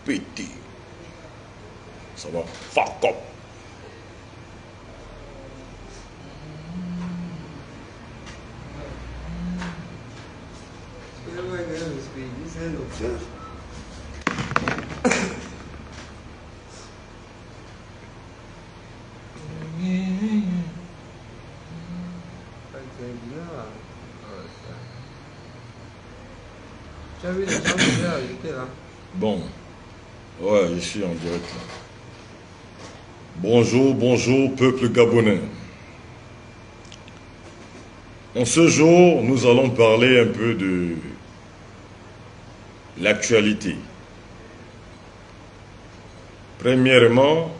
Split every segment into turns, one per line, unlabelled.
péter. Ça va fuck up.
Tu as vu les gens qui étaient ajoutés là?
Bon, ouais, je suis en direct là. Bonjour, bonjour, peuple gabonais. En ce jour, nous allons parler un peu de l'actualité. Premièrement,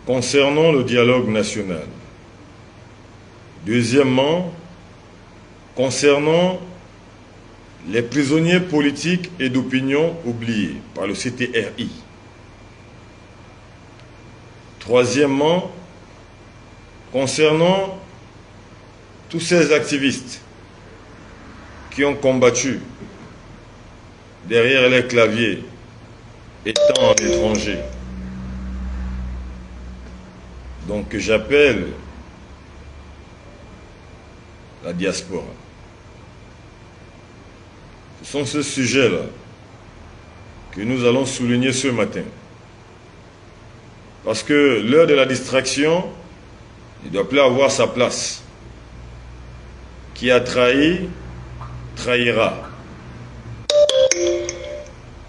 concernant le dialogue national. Deuxièmement, concernant les prisonniers politiques et d'opinion oubliés par le CTRI. Troisièmement, concernant tous ces activistes qui ont combattu derrière les claviers étant en étranger. Donc j'appelle la diaspora. Ce sont ces sujets-là que nous allons souligner ce matin. Parce que l'heure de la distraction, il doit plus avoir sa place. Qui a trahi, trahira.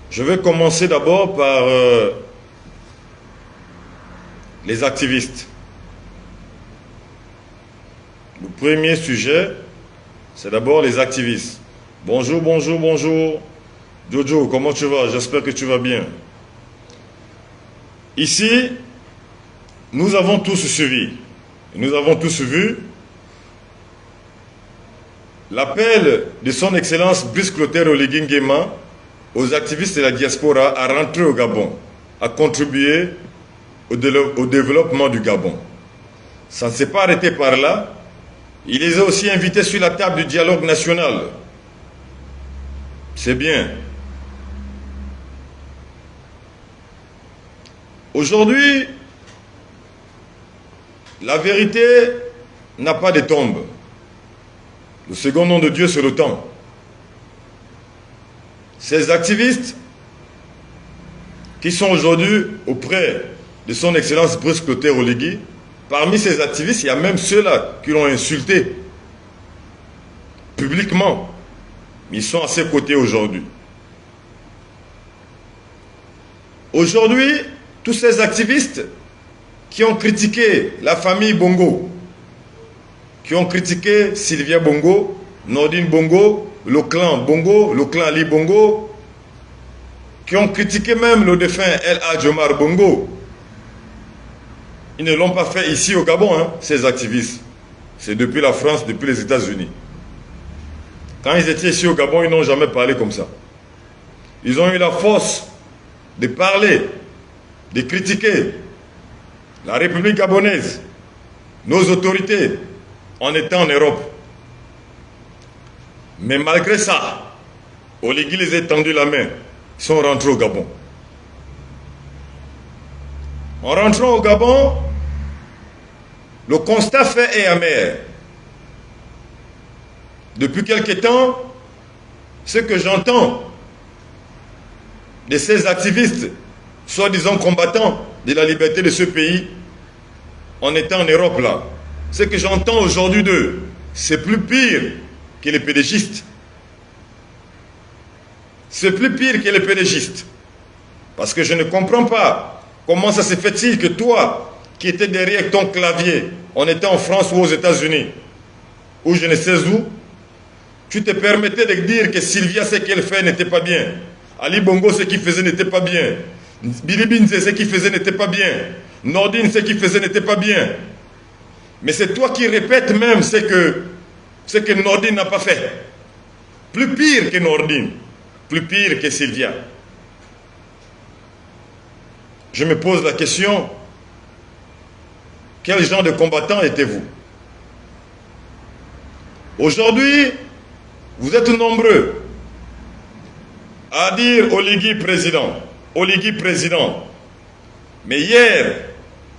Je vais commencer d'abord par les activistes. Le premier sujet, c'est d'abord les activistes. Bonjour, bonjour, bonjour. Jojo, comment tu vas? J'espère que tu vas bien. Ici, nous avons tous suivi, nous avons tous vu l'appel de son Excellence Brice Clotaire Oligui Nguema aux activistes de la diaspora à rentrer au Gabon, à contribuer au développement du Gabon. Ça ne s'est pas arrêté par là. Il les a aussi invités sur la table du dialogue national. C'est bien. Aujourd'hui, la vérité n'a pas de tombe. Le second nom de Dieu, c'est le temps. Ces activistes qui sont aujourd'hui auprès de son Excellence Brice Clotaire Oligui, parmi ces activistes, il y a même ceux-là qui l'ont insulté publiquement. Ils sont à ses côtés aujourd'hui. Aujourd'hui, tous ces activistes qui ont critiqué la famille Bongo, qui ont critiqué Sylvia Bongo, Nordine Bongo, le clan Bongo, le clan Ali Bongo, qui ont critiqué même le défunt El Hadj Omar Bongo. Ils ne l'ont pas fait ici au Gabon, hein, ces activistes. C'est depuis la France, depuis les États-Unis. Quand ils étaient ici au Gabon, ils n'ont jamais parlé comme ça. Ils ont eu la force de parler, de critiquer la République gabonaise, nos autorités, en étant en Europe. Mais malgré ça, Oligui les a tendu la main. Ils sont rentrés au Gabon. En rentrant au Gabon, le constat fait est amer. Depuis quelque temps, ce que j'entends de ces activistes, soi-disant combattants de la liberté de ce pays, en étant en Europe là, ce que j'entends aujourd'hui d'eux, c'est plus pire que les pédégistes. C'est plus pire que les pédégistes. Parce que je ne comprends pas comment ça se fait-il que toi, qui étais derrière ton clavier, en étant en France ou aux États-Unis, ou je ne sais où, tu te permettais de dire que Sylvia, ce qu'elle fait n'était pas bien. Ali Bongo, ce qu'il faisait n'était pas bien. Billy Binze, ce qu'il faisait n'était pas bien. Nordine, ce qu'il faisait n'était pas bien. Mais c'est toi qui répètes même ce que Nordine n'a pas fait. Plus pire que Nordine. Plus pire que Sylvia. Je me pose la question, quel genre de combattant étiez-vous? Aujourd'hui, vous êtes nombreux à dire Oligui président, mais hier,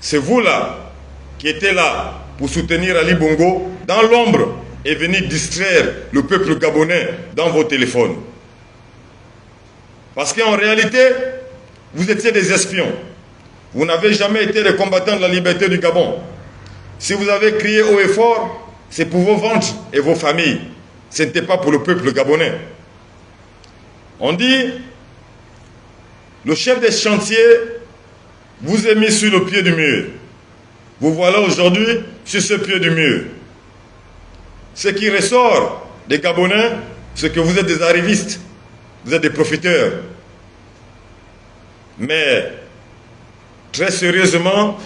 c'est vous là qui étiez là pour soutenir Ali Bongo dans l'ombre et venir distraire le peuple gabonais dans vos téléphones. Parce qu'en réalité, vous étiez des espions. Vous n'avez jamais été des combattants de la liberté du Gabon. Si vous avez crié haut et fort, c'est pour vos ventres et vos familles. Ce n'était pas pour le peuple gabonais. On dit, le chef des chantiers vous a mis sur le pied du mur. Vous voilà aujourd'hui sur ce pied du mur. Ce qui ressort des Gabonais, c'est que vous êtes des arrivistes, vous êtes des profiteurs. Mais, très sérieusement,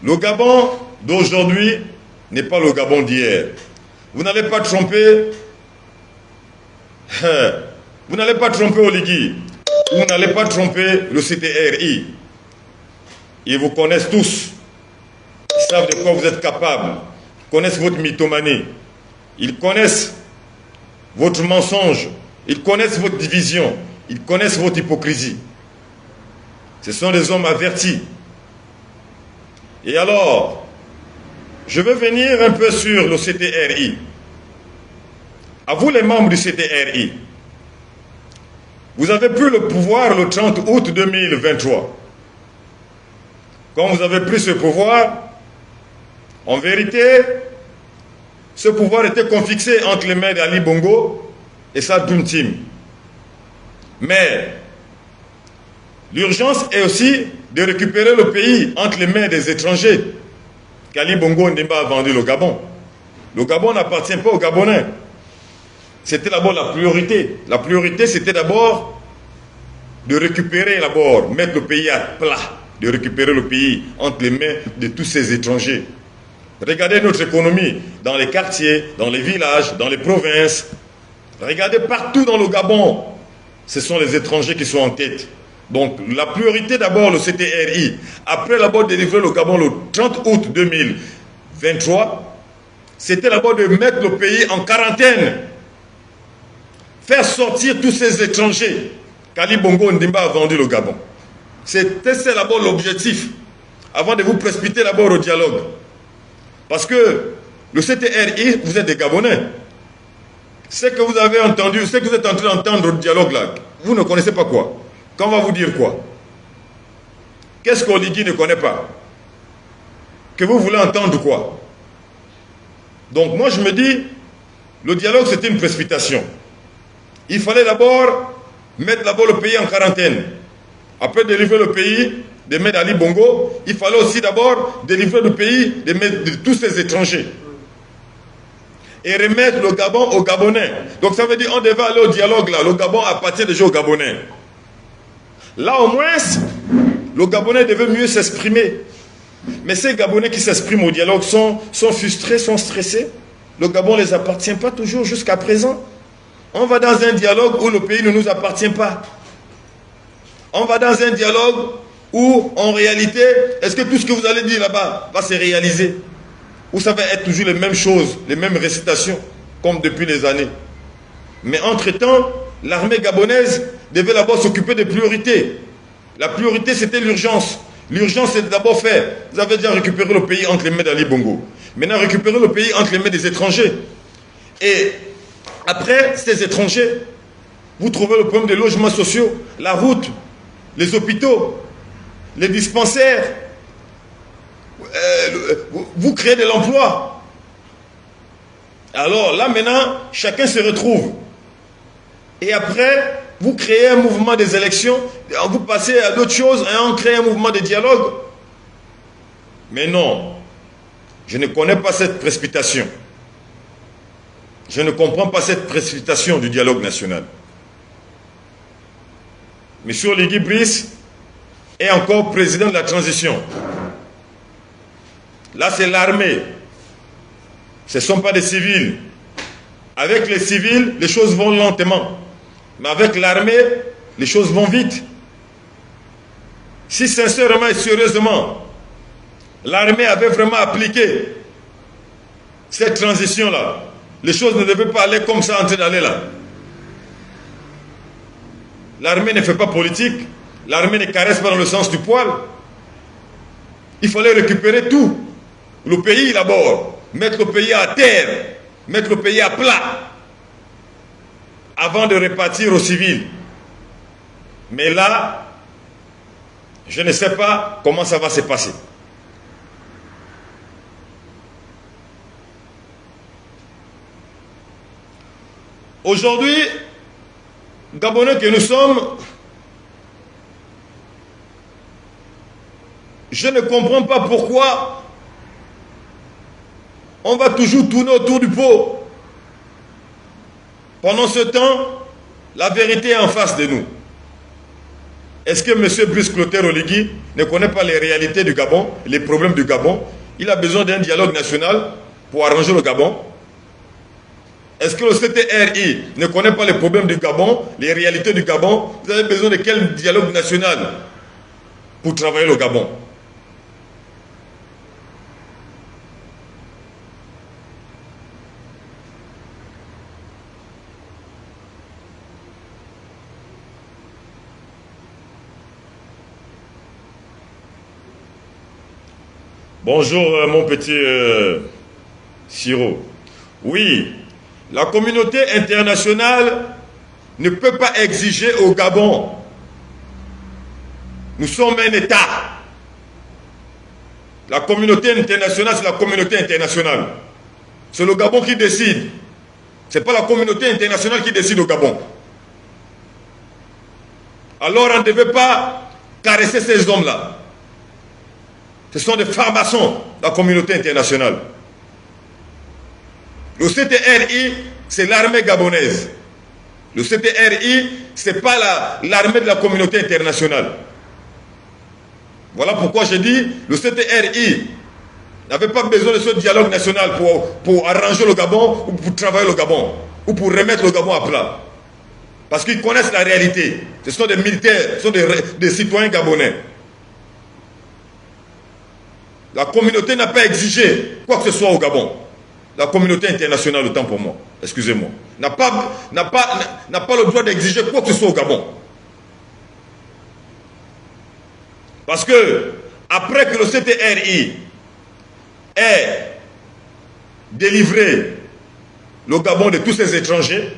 le Gabon d'aujourd'hui n'est pas le Gabon d'hier. Vous n'allez pas tromper, Oligui, vous n'allez pas tromper le CTRI. Ils vous connaissent tous. Ils savent de quoi vous êtes capables. Ils connaissent votre mythomanie. Ils connaissent votre mensonge. Ils connaissent votre division. Ils connaissent votre hypocrisie. Ce sont des hommes avertis. Et alors, je veux venir un peu sur le CTRI. À vous les membres du CTRI, vous avez pris le pouvoir le 30 août 2023. Quand vous avez pris ce pouvoir, en vérité, ce pouvoir était confixé entre les mains d'Ali Bongo et sa Dream Team. Mais l'urgence est aussi de récupérer le pays entre les mains des étrangers qu'Ali Bongo Ondimba a vendu le Gabon. Le Gabon n'appartient pas aux Gabonais. C'était d'abord la priorité. La priorité, c'était d'abord de récupérer, mettre le pays à plat, de récupérer le pays entre les mains de tous ces étrangers. Regardez notre économie dans les quartiers, dans les villages, dans les provinces. Regardez partout dans le Gabon. Ce sont les étrangers qui sont en tête. Donc la priorité d'abord, le CTRI, après d'abord délivrer le Gabon le 30 août 2023, c'était d'abord de mettre le pays en quarantaine. Faire sortir tous ces étrangers qu'Ali Bongo Ondimba a vendu le Gabon. C'était d'abord l'objectif, avant de vous précipiter d'abord au dialogue. Parce que le CTRI, vous êtes des Gabonais. Ce que vous avez entendu, ce que vous êtes en train d'entendre au dialogue là, vous ne connaissez pas quoi? Quand on va vous dire quoi? Qu'est-ce qu'Oligui ne connaît pas? Que vous voulez entendre quoi? Donc moi je me dis, le dialogue c'était une précipitation. Il fallait d'abord mettre le pays en quarantaine. Après délivrer le pays des mains d'Ali Bongo, il fallait aussi d'abord délivrer le pays des mains de tous ces étrangers. Et remettre le Gabon aux Gabonais. Donc ça veut dire qu'on devait aller au dialogue là. Le Gabon appartient déjà aux Gabonais. Là au moins, le Gabonais devait mieux s'exprimer. Mais ces Gabonais qui s'expriment au dialogue sont frustrés, sont stressés. Le Gabon ne les appartient pas toujours jusqu'à présent. On va dans un dialogue où le pays ne nous appartient pas. On va dans un dialogue où, en réalité, est-ce que tout ce que vous allez dire là-bas va se réaliser? Ou ça va être toujours les mêmes choses, les mêmes récitations, comme depuis des années? Mais entre-temps, l'armée gabonaise devait d'abord s'occuper des priorités. La priorité, c'était l'urgence. L'urgence, c'est d'abord faire. Vous avez déjà récupéré le pays entre les mains d'Ali Bongo. Maintenant, récupérer le pays entre les mains des étrangers. Et après, ces étrangers, vous trouvez le problème des logements sociaux, la route, les hôpitaux, les dispensaires. Vous créez de l'emploi. Alors là, maintenant, chacun se retrouve. Et après, vous créez un mouvement des élections, vous passez à d'autres choses et on crée un mouvement de dialogue. Mais non, je ne connais pas cette précipitation. Je ne comprends pas cette précipitation du dialogue national. M. Oligui Brice est encore président de la transition. Là, c'est l'armée. Ce ne sont pas des civils. Avec les civils, les choses vont lentement. Mais avec l'armée, les choses vont vite. Si sincèrement et sérieusement, l'armée avait vraiment appliqué cette transition-là, les choses ne devaient pas aller comme ça en train d'aller là. L'armée ne fait pas politique. L'armée ne caresse pas dans le sens du poil. Il fallait récupérer tout. Le pays d'abord. Mettre le pays à terre. Mettre le pays à plat. Avant de répartir aux civils. Mais là, je ne sais pas comment ça va se passer. Aujourd'hui, Gabonais que nous sommes, je ne comprends pas pourquoi on va toujours tourner autour du pot. Pendant ce temps, la vérité est en face de nous. Est-ce que M. Brice Clotaire Oligui ne connaît pas les réalités du Gabon, les problèmes du Gabon? Il a besoin d'un dialogue national pour arranger le Gabon. Est-ce que le CTRI ne connaît pas les problèmes du Gabon, les réalités du Gabon? Vous avez besoin de quel dialogue national pour travailler le Gabon? Bonjour mon petit Siro. Oui. La communauté internationale ne peut pas exiger au Gabon. Nous sommes un État. La communauté internationale, c'est la communauté internationale. C'est le Gabon qui décide. Ce n'est pas la communauté internationale qui décide au Gabon. Alors on ne devait pas caresser ces hommes-là. Ce sont des francs-maçons, la communauté internationale. Le CTRI, c'est l'armée gabonaise. Le CTRI, ce n'est pas l'armée de la communauté internationale. Voilà pourquoi je dis, le CTRI n'avait pas besoin de ce dialogue national pour arranger le Gabon, ou pour travailler le Gabon, ou pour remettre le Gabon à plat. Parce qu'ils connaissent la réalité. Ce sont des militaires, ce sont des citoyens gabonais. La communauté n'a pas exigé quoi que ce soit au Gabon. La communauté internationale, autant pour moi, excusez-moi, n'a pas le droit d'exiger quoi que ce soit au Gabon. Parce que, après que le CTRI ait délivré le Gabon de tous ces étrangers,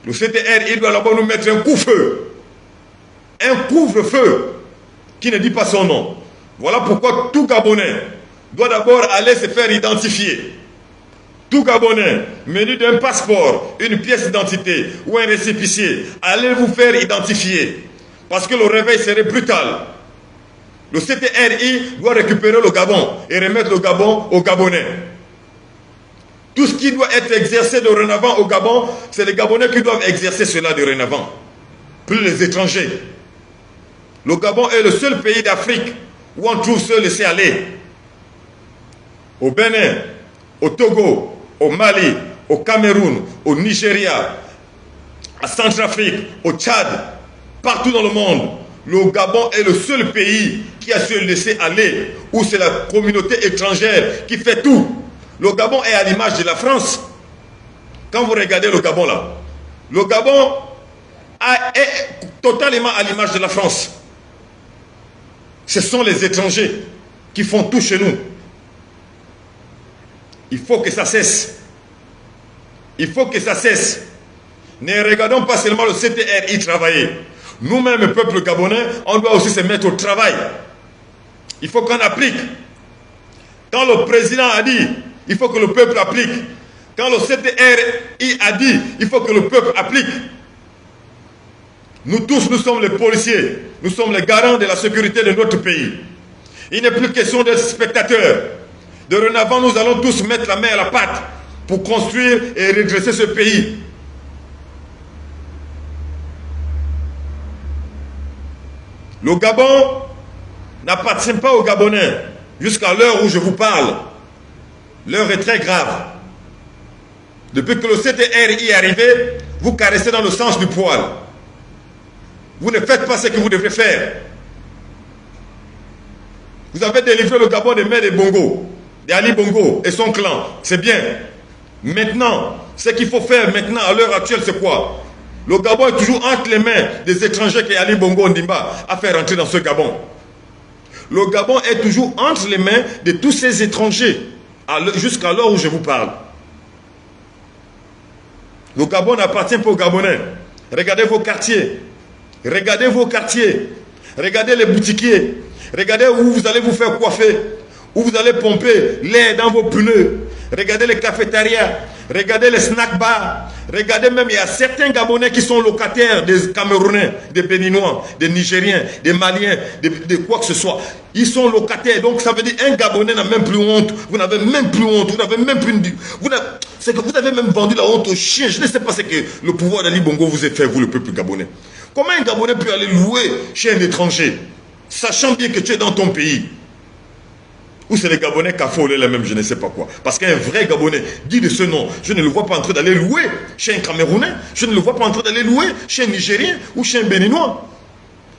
le CTRI doit d'abord nous mettre un couvre-feu. Un couvre-feu qui ne dit pas son nom. Voilà pourquoi tout Gabonais doit d'abord aller se faire identifier. Tout Gabonais, menu d'un passeport, une pièce d'identité ou un récépissé, allez vous faire identifier. Parce que le réveil serait brutal. Le CTRI doit récupérer le Gabon et remettre le Gabon aux Gabonais. Tout ce qui doit être exercé dorénavant au Gabon, c'est les Gabonais qui doivent exercer cela dorénavant. Plus les étrangers. Le Gabon est le seul pays d'Afrique où on trouve se laisser aller. Au Bénin, au Togo, au Mali, au Cameroun, au Nigeria, à Centrafrique, au Tchad, partout dans le monde, le Gabon est le seul pays qui a se laisser aller, où c'est la communauté étrangère qui fait tout. Le Gabon est à l'image de la France. Quand vous regardez le Gabon là, le Gabon est totalement à l'image de la France. Ce sont les étrangers qui font tout chez nous. Il faut que ça cesse. Il faut que ça cesse. Ne regardons pas seulement le CTRI travailler. Nous-mêmes, peuple gabonais, on doit aussi se mettre au travail. Il faut qu'on applique. Quand le président a dit, il faut que le peuple applique. Quand le CTRI a dit, il faut que le peuple applique. Nous tous, nous sommes les policiers. Nous sommes les garants de la sécurité de notre pays. Il n'est plus question d'être spectateurs. Dorénavant, nous allons tous mettre la main à la pâte pour construire et redresser ce pays. Le Gabon n'appartient pas aux Gabonais jusqu'à l'heure où je vous parle. L'heure est très grave. Depuis que le CTRI est arrivé, vous caressez dans le sens du poil. Vous ne faites pas ce que vous devrez faire. Vous avez délivré le Gabon des mains des Bongo, d'Ali Bongo et son clan. C'est bien. Maintenant, ce qu'il faut faire maintenant, à l'heure actuelle, c'est quoi? Le Gabon est toujours entre les mains des étrangers que Ali Bongo Ondimba a fait rentrer dans ce Gabon. Le Gabon est toujours entre les mains de tous ces étrangers jusqu'à l'heure où je vous parle. Le Gabon n'appartient pas aux Gabonais. Regardez vos quartiers. Regardez vos quartiers. Regardez les boutiquiers. Regardez où vous allez vous faire coiffer. Où vous allez pomper l'air dans vos pneus. Regardez les cafétérias. Regardez les snack bars. Regardez même, il y a certains Gabonais qui sont locataires des Camerounais, des Béninois, des Nigériens, des Maliens, de quoi que ce soit. Ils sont locataires. Donc ça veut dire un Gabonais n'a même plus honte. Vous n'avez même plus honte. Vous n'avez même plus... C'est que vous avez même vendu la honte aux chiens. Je ne sais pas ce que le pouvoir d'Ali Bongo vous a fait, vous, le peuple gabonais. Comment un Gabonais peut aller louer chez un étranger, sachant bien que tu es dans ton pays? Ou c'est les Gabonais caffolés les mêmes, je ne sais pas quoi. Parce qu'un vrai Gabonais dit de ce nom, je ne le vois pas en train d'aller louer chez un Camerounais, je ne le vois pas en train d'aller louer chez un Nigérien ou chez un Béninois.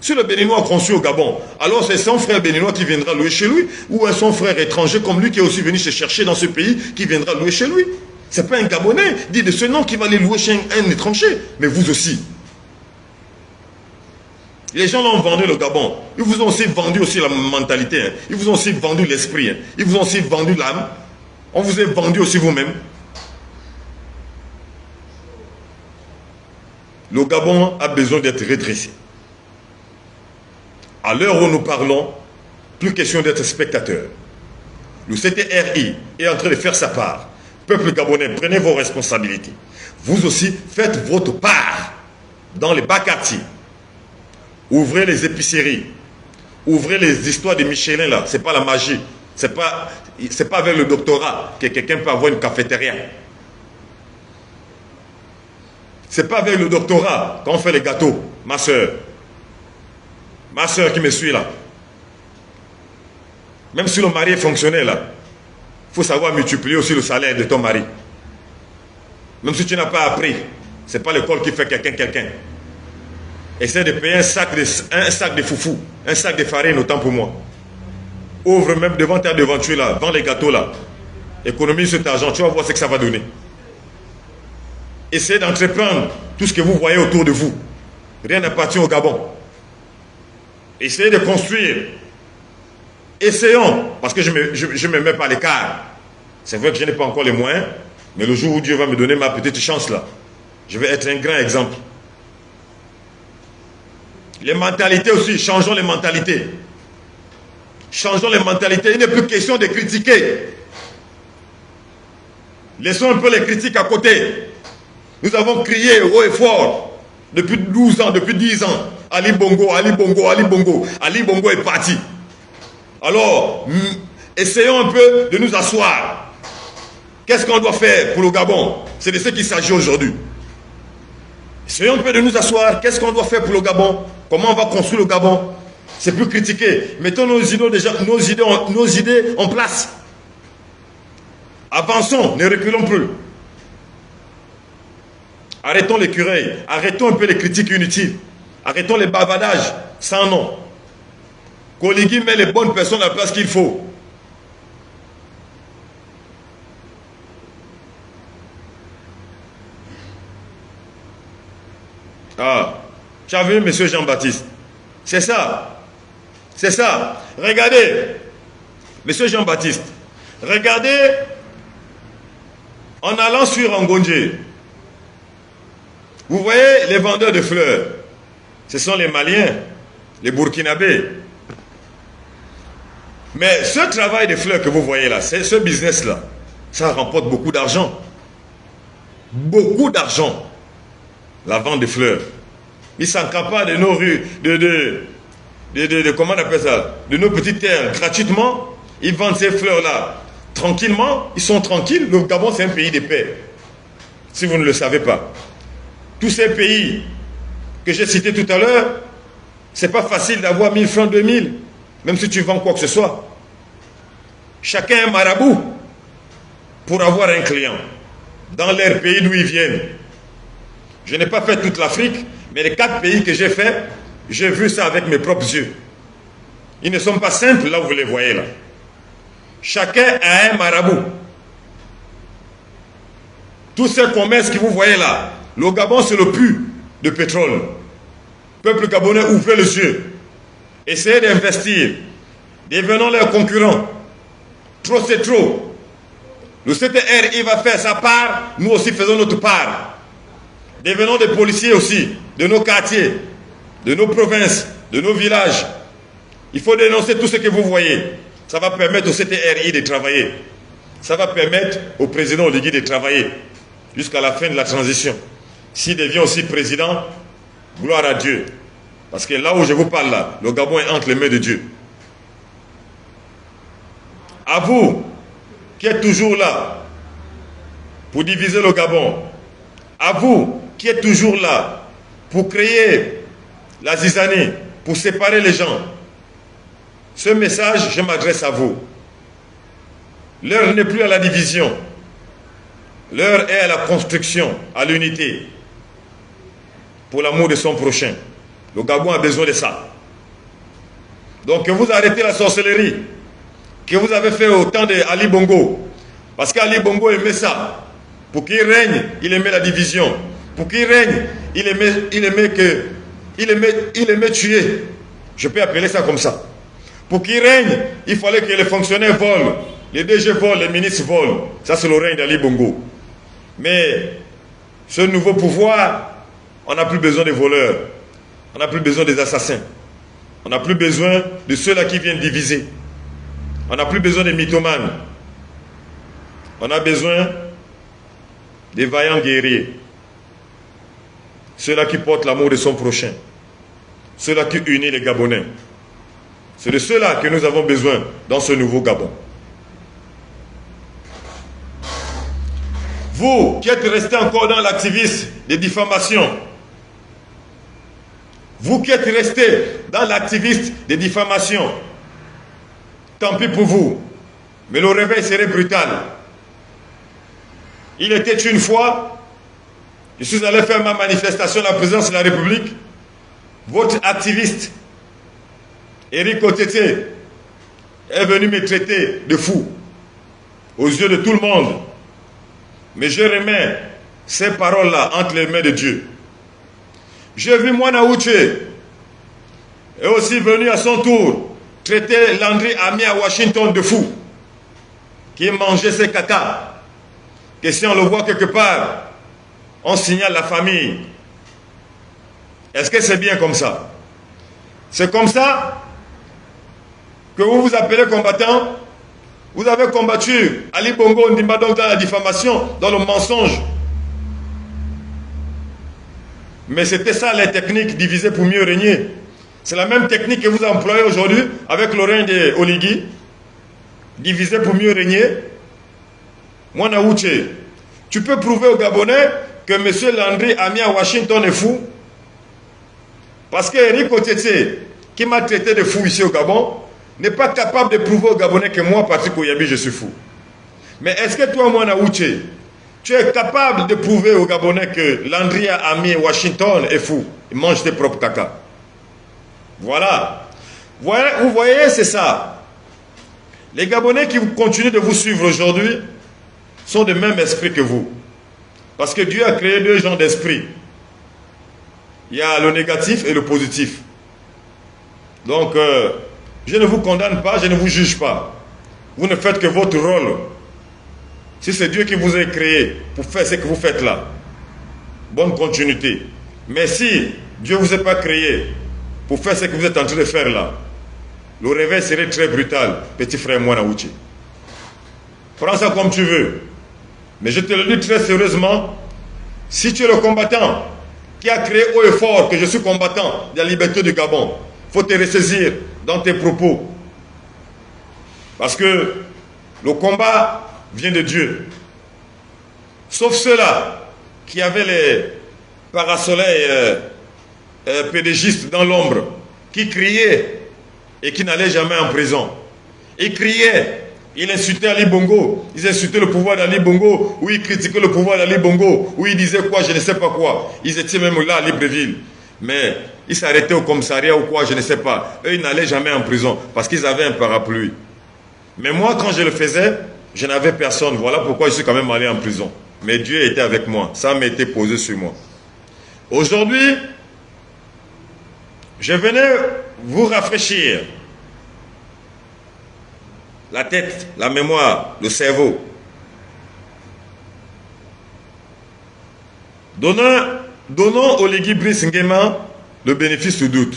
Si le Béninois a conçu au Gabon, alors c'est son frère béninois qui viendra louer chez lui, ou son frère étranger comme lui qui est aussi venu se chercher dans ce pays qui viendra louer chez lui. Ce n'est pas un Gabonais dit de ce nom qui va aller louer chez un étranger, mais vous aussi. Les gens l'ont vendu le Gabon. Ils vous ont aussi vendu aussi la mentalité. Hein. Ils vous ont aussi vendu l'esprit. Hein. Ils vous ont aussi vendu l'âme. On vous a vendu aussi vous-même. Le Gabon a besoin d'être redressé. À l'heure où nous parlons, plus question d'être spectateur. Le CTRI est en train de faire sa part. Peuple gabonais, prenez vos responsabilités. Vous aussi, faites votre part dans les bas quartiers. Ouvrez les épiceries. Ouvrez les histoires de Michelin là. C'est pas la magie. C'est pas avec le doctorat que quelqu'un peut avoir une cafétéria. C'est pas avec le doctorat qu'on fait les gâteaux. Ma soeur. Ma soeur qui me suit là. Même si le mari est fonctionnaire là, il faut savoir multiplier aussi le salaire de ton mari. Même si tu n'as pas appris. C'est pas l'école qui fait quelqu'un. Essaie de payer un sac de foufou, un sac de farine, autant pour moi. Ouvre même devant ta devanture là, vends les gâteaux là. Économise cet argent, tu vas voir ce que ça va donner. Essayez d'entreprendre tout ce que vous voyez autour de vous. Rien n'appartient au Gabon. Essayez de construire. Essayons, parce que je me mets pas à l'écart. C'est vrai que je n'ai pas encore les moyens, mais le jour où Dieu va me donner ma petite chance là, je vais être un grand exemple. Les mentalités aussi, changeons les mentalités. Changeons les mentalités. Il n'est plus question de critiquer. Laissons un peu les critiques à côté. Nous avons crié haut et fort depuis 12 ans, depuis 10 ans. Ali Bongo, Ali Bongo, Ali Bongo. Ali Bongo est parti. Alors, essayons un peu de nous asseoir. Qu'est-ce qu'on doit faire pour le Gabon? C'est de ce qu'il s'agit aujourd'hui. Essayons un peu de nous asseoir. Qu'est-ce qu'on doit faire pour le Gabon? Comment on va construire le Gabon? C'est plus critiquer. Mettons nos idées en place. Avançons, ne reculons plus. Arrêtons les querelles. Arrêtons un peu les critiques inutiles. Arrêtons les bavardages sans nom. Koligui met les bonnes personnes à la place qu'il faut. Ah, tu as vu, monsieur Jean-Baptiste? C'est ça. C'est ça. Regardez, monsieur Jean-Baptiste, regardez, en allant sur Angondje, vous voyez les vendeurs de fleurs. Ce sont les Maliens, les Burkinabés. Mais ce travail de fleurs que vous voyez là, ce business-là, ça remporte beaucoup d'argent. Beaucoup d'argent. La vente de fleurs. Ils ne s'encapent pas de nos rues, comment on appelle ça, de nos petites terres gratuitement. Ils vendent ces fleurs-là tranquillement. Ils sont tranquilles. Le Gabon, c'est un pays de paix. Si vous ne le savez pas. Tous ces pays que j'ai cités tout à l'heure, c'est pas facile d'avoir 1000 francs, 2000, même si tu vends quoi que ce soit. Chacun est marabout pour avoir un client dans leur pays d'où ils viennent. Je n'ai pas fait toute l'Afrique, mais les 4 pays que j'ai fait, j'ai vu ça avec mes propres yeux. Ils ne sont pas simples là où vous les voyez là. Chacun a un marabout. Tous ces commerces que vous voyez là, le Gabon c'est le plus de pétrole. Peuple gabonais, ouvrez les yeux. Essayez d'investir. Devenons leurs concurrents. Trop, c'est trop. Le CTRI va faire sa part, nous aussi faisons notre part. Devenons des policiers aussi, de nos quartiers, de nos provinces, de nos villages. Il faut dénoncer tout ce que vous voyez. Ça va permettre au CTRI de travailler. Ça va permettre au président Oligui de travailler jusqu'à la fin de la transition. S'il devient aussi président, gloire à Dieu. Parce que là où je vous parle là, le Gabon est entre les mains de Dieu. À vous, qui êtes toujours là pour diviser le Gabon, à vous qui êtes toujours là pour créer la zizanie, pour séparer les gens, ce message, je m'adresse à vous. L'heure n'est plus à la division. L'heure est à la construction, à l'unité. Pour l'amour de son prochain. Le Gabon a besoin de ça. Donc que vous arrêtez la sorcellerie que vous avez fait au temps d'Ali Bongo. Parce qu'Ali Bongo aimait ça. Pour qu'il règne, il aimait la division. Pour qu'il règne, il aimait tuer. Je peux appeler ça comme ça. Pour qu'il règne, il fallait que les fonctionnaires volent, les DG volent, les ministres volent. Ça, c'est le règne d'Ali Bongo. Mais ce nouveau pouvoir, on n'a plus besoin des voleurs. On n'a plus besoin des assassins. On n'a plus besoin de ceux-là qui viennent diviser. On n'a plus besoin des mythomanes. On a besoin des vaillants guerriers. Ceux-là qui portent l'amour de son prochain. Ceux-là qui unissent les Gabonais. C'est de ceux-là que nous avons besoin dans ce nouveau Gabon. Vous qui êtes restés encore dans l'activisme des diffamations, vous qui êtes restés dans l'activisme des diffamations, tant pis pour vous, mais le réveil serait brutal. Il était une fois, je suis allé faire ma manifestation à la présidence de la République, votre activiste, Éric Otété, est venu me traiter de fou, aux yeux de tout le monde. Mais je remets ces paroles-là entre les mains de Dieu. J'ai vu Mwana Uche, est aussi venu à son tour traiter Landry Ami à Washington de fou, qui mangeait ses caca, que si on le voit quelque part, on signale la famille. Est-ce que c'est bien comme ça? C'est comme ça que vous vous appelez combattant? Vous avez combattu Ali Bongo Ondimba donc dans la diffamation, dans le mensonge. Mais c'était ça les techniques divisées pour mieux régner. C'est la même technique que vous employez aujourd'hui avec le règne de Oligui. Diviser pour mieux régner. Mwana Uche, tu peux prouver aux Gabonais que M. Landry Ami à Washington est fou? Parce que Éric Otété, qui m'a traité de fou ici au Gabon, n'est pas capable de prouver aux Gabonais que moi, Patrick Ouyabi, je suis fou. Mais est-ce que toi, Mwana Uche, tu es capable de prouver aux Gabonais que Landry Ami à Washington est fou? Il mange tes propres caca. Voilà. Vous voyez, c'est ça. Les Gabonais qui continuent de vous suivre aujourd'hui sont de même esprit que vous. Parce que Dieu a créé deux genres d'esprit. Il y a le négatif et le positif. Donc, je ne vous condamne pas, je ne vous juge pas. Vous ne faites que votre rôle. Si c'est Dieu qui vous a créé pour faire ce que vous faites là, bonne continuité. Mais si Dieu ne vous a pas créé pour faire ce que vous êtes en train de faire là, le réveil serait très brutal, petit frère Mwana Uche. Prends ça comme tu veux. Mais je te le dis très sérieusement, si tu es le combattant qui a créé haut et fort que je suis combattant de la liberté du Gabon, il faut te ressaisir dans tes propos. Parce que le combat vient de Dieu. Sauf ceux-là qui avaient les parasoleils pédégistes dans l'ombre, qui criaient et qui n'allaient jamais en prison. Ils criaient, ils insultaient Ali Bongo, ils insultaient le pouvoir d'Ali Bongo, ou ils critiquaient le pouvoir d'Ali Bongo, ou ils disaient quoi, je ne sais pas quoi. Ils étaient même là à Libreville. Mais ils s'arrêtaient au commissariat ou quoi, je ne sais pas. Eux, ils n'allaient jamais en prison parce qu'ils avaient un parapluie. Mais moi, quand je le faisais, je n'avais personne. Voilà pourquoi je suis quand même allé en prison. Mais Dieu était avec moi. Ça m'a été posé sur moi. Aujourd'hui, je venais vous rafraîchir la tête, la mémoire, le cerveau. Donnons au Légui Brice Nguema le bénéfice du doute.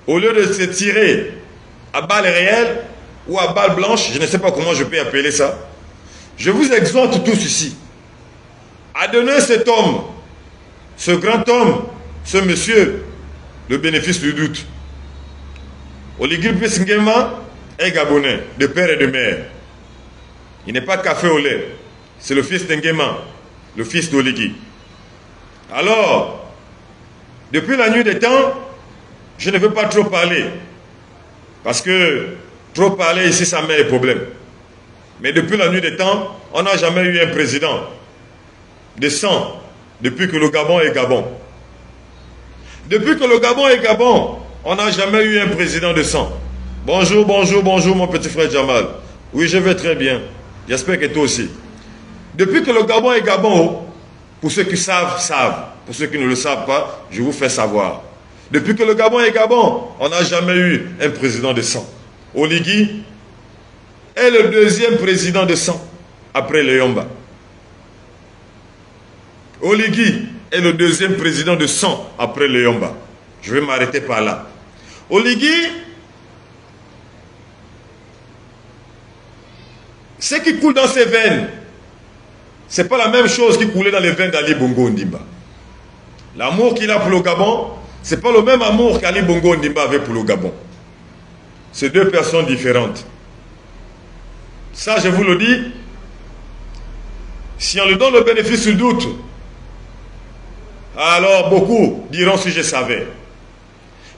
Au lieu de se tirer à balles réelles ou à balles blanches, je ne sais pas comment je peux appeler ça, je vous exhorte tous ici à donner cet homme, ce grand homme, ce monsieur, le bénéfice du doute. Oligui Brice Nguema est gabonais, de père et de mère. Il n'est pas café au lait. C'est le fils d'Nguema, le fils d'Oligui. Alors, depuis la nuit des temps, je ne veux pas trop parler. Parce que trop parler ici, ça met des problèmes. Mais depuis la nuit des temps, on n'a jamais eu un président de sang depuis que le Gabon est Gabon. Depuis que le Gabon est Gabon, on n'a jamais eu un président de sang. Bonjour, bonjour, bonjour mon petit frère Jamal. Oui, je vais très bien. J'espère que toi aussi. Depuis que le Gabon est Gabon, pour ceux qui savent, savent. Pour ceux qui ne le savent pas, je vous fais savoir. Depuis que le Gabon est Gabon, on n'a jamais eu un président de sang. Oligui est le deuxième président de sang après le Yomba. Oligui est le deuxième président de sang après le Yomba. Je vais m'arrêter par là. Oligui, ce qui coule dans ses veines, ce n'est pas la même chose qui coulait dans les veines d'Ali Bongo Ondimba. L'amour qu'il a pour le Gabon, ce n'est pas le même amour qu'Ali Bongo Ondimba avait pour le Gabon. C'est deux personnes différentes. Ça, je vous le dis, si on lui donne le bénéfice du doute, alors beaucoup diront si je savais.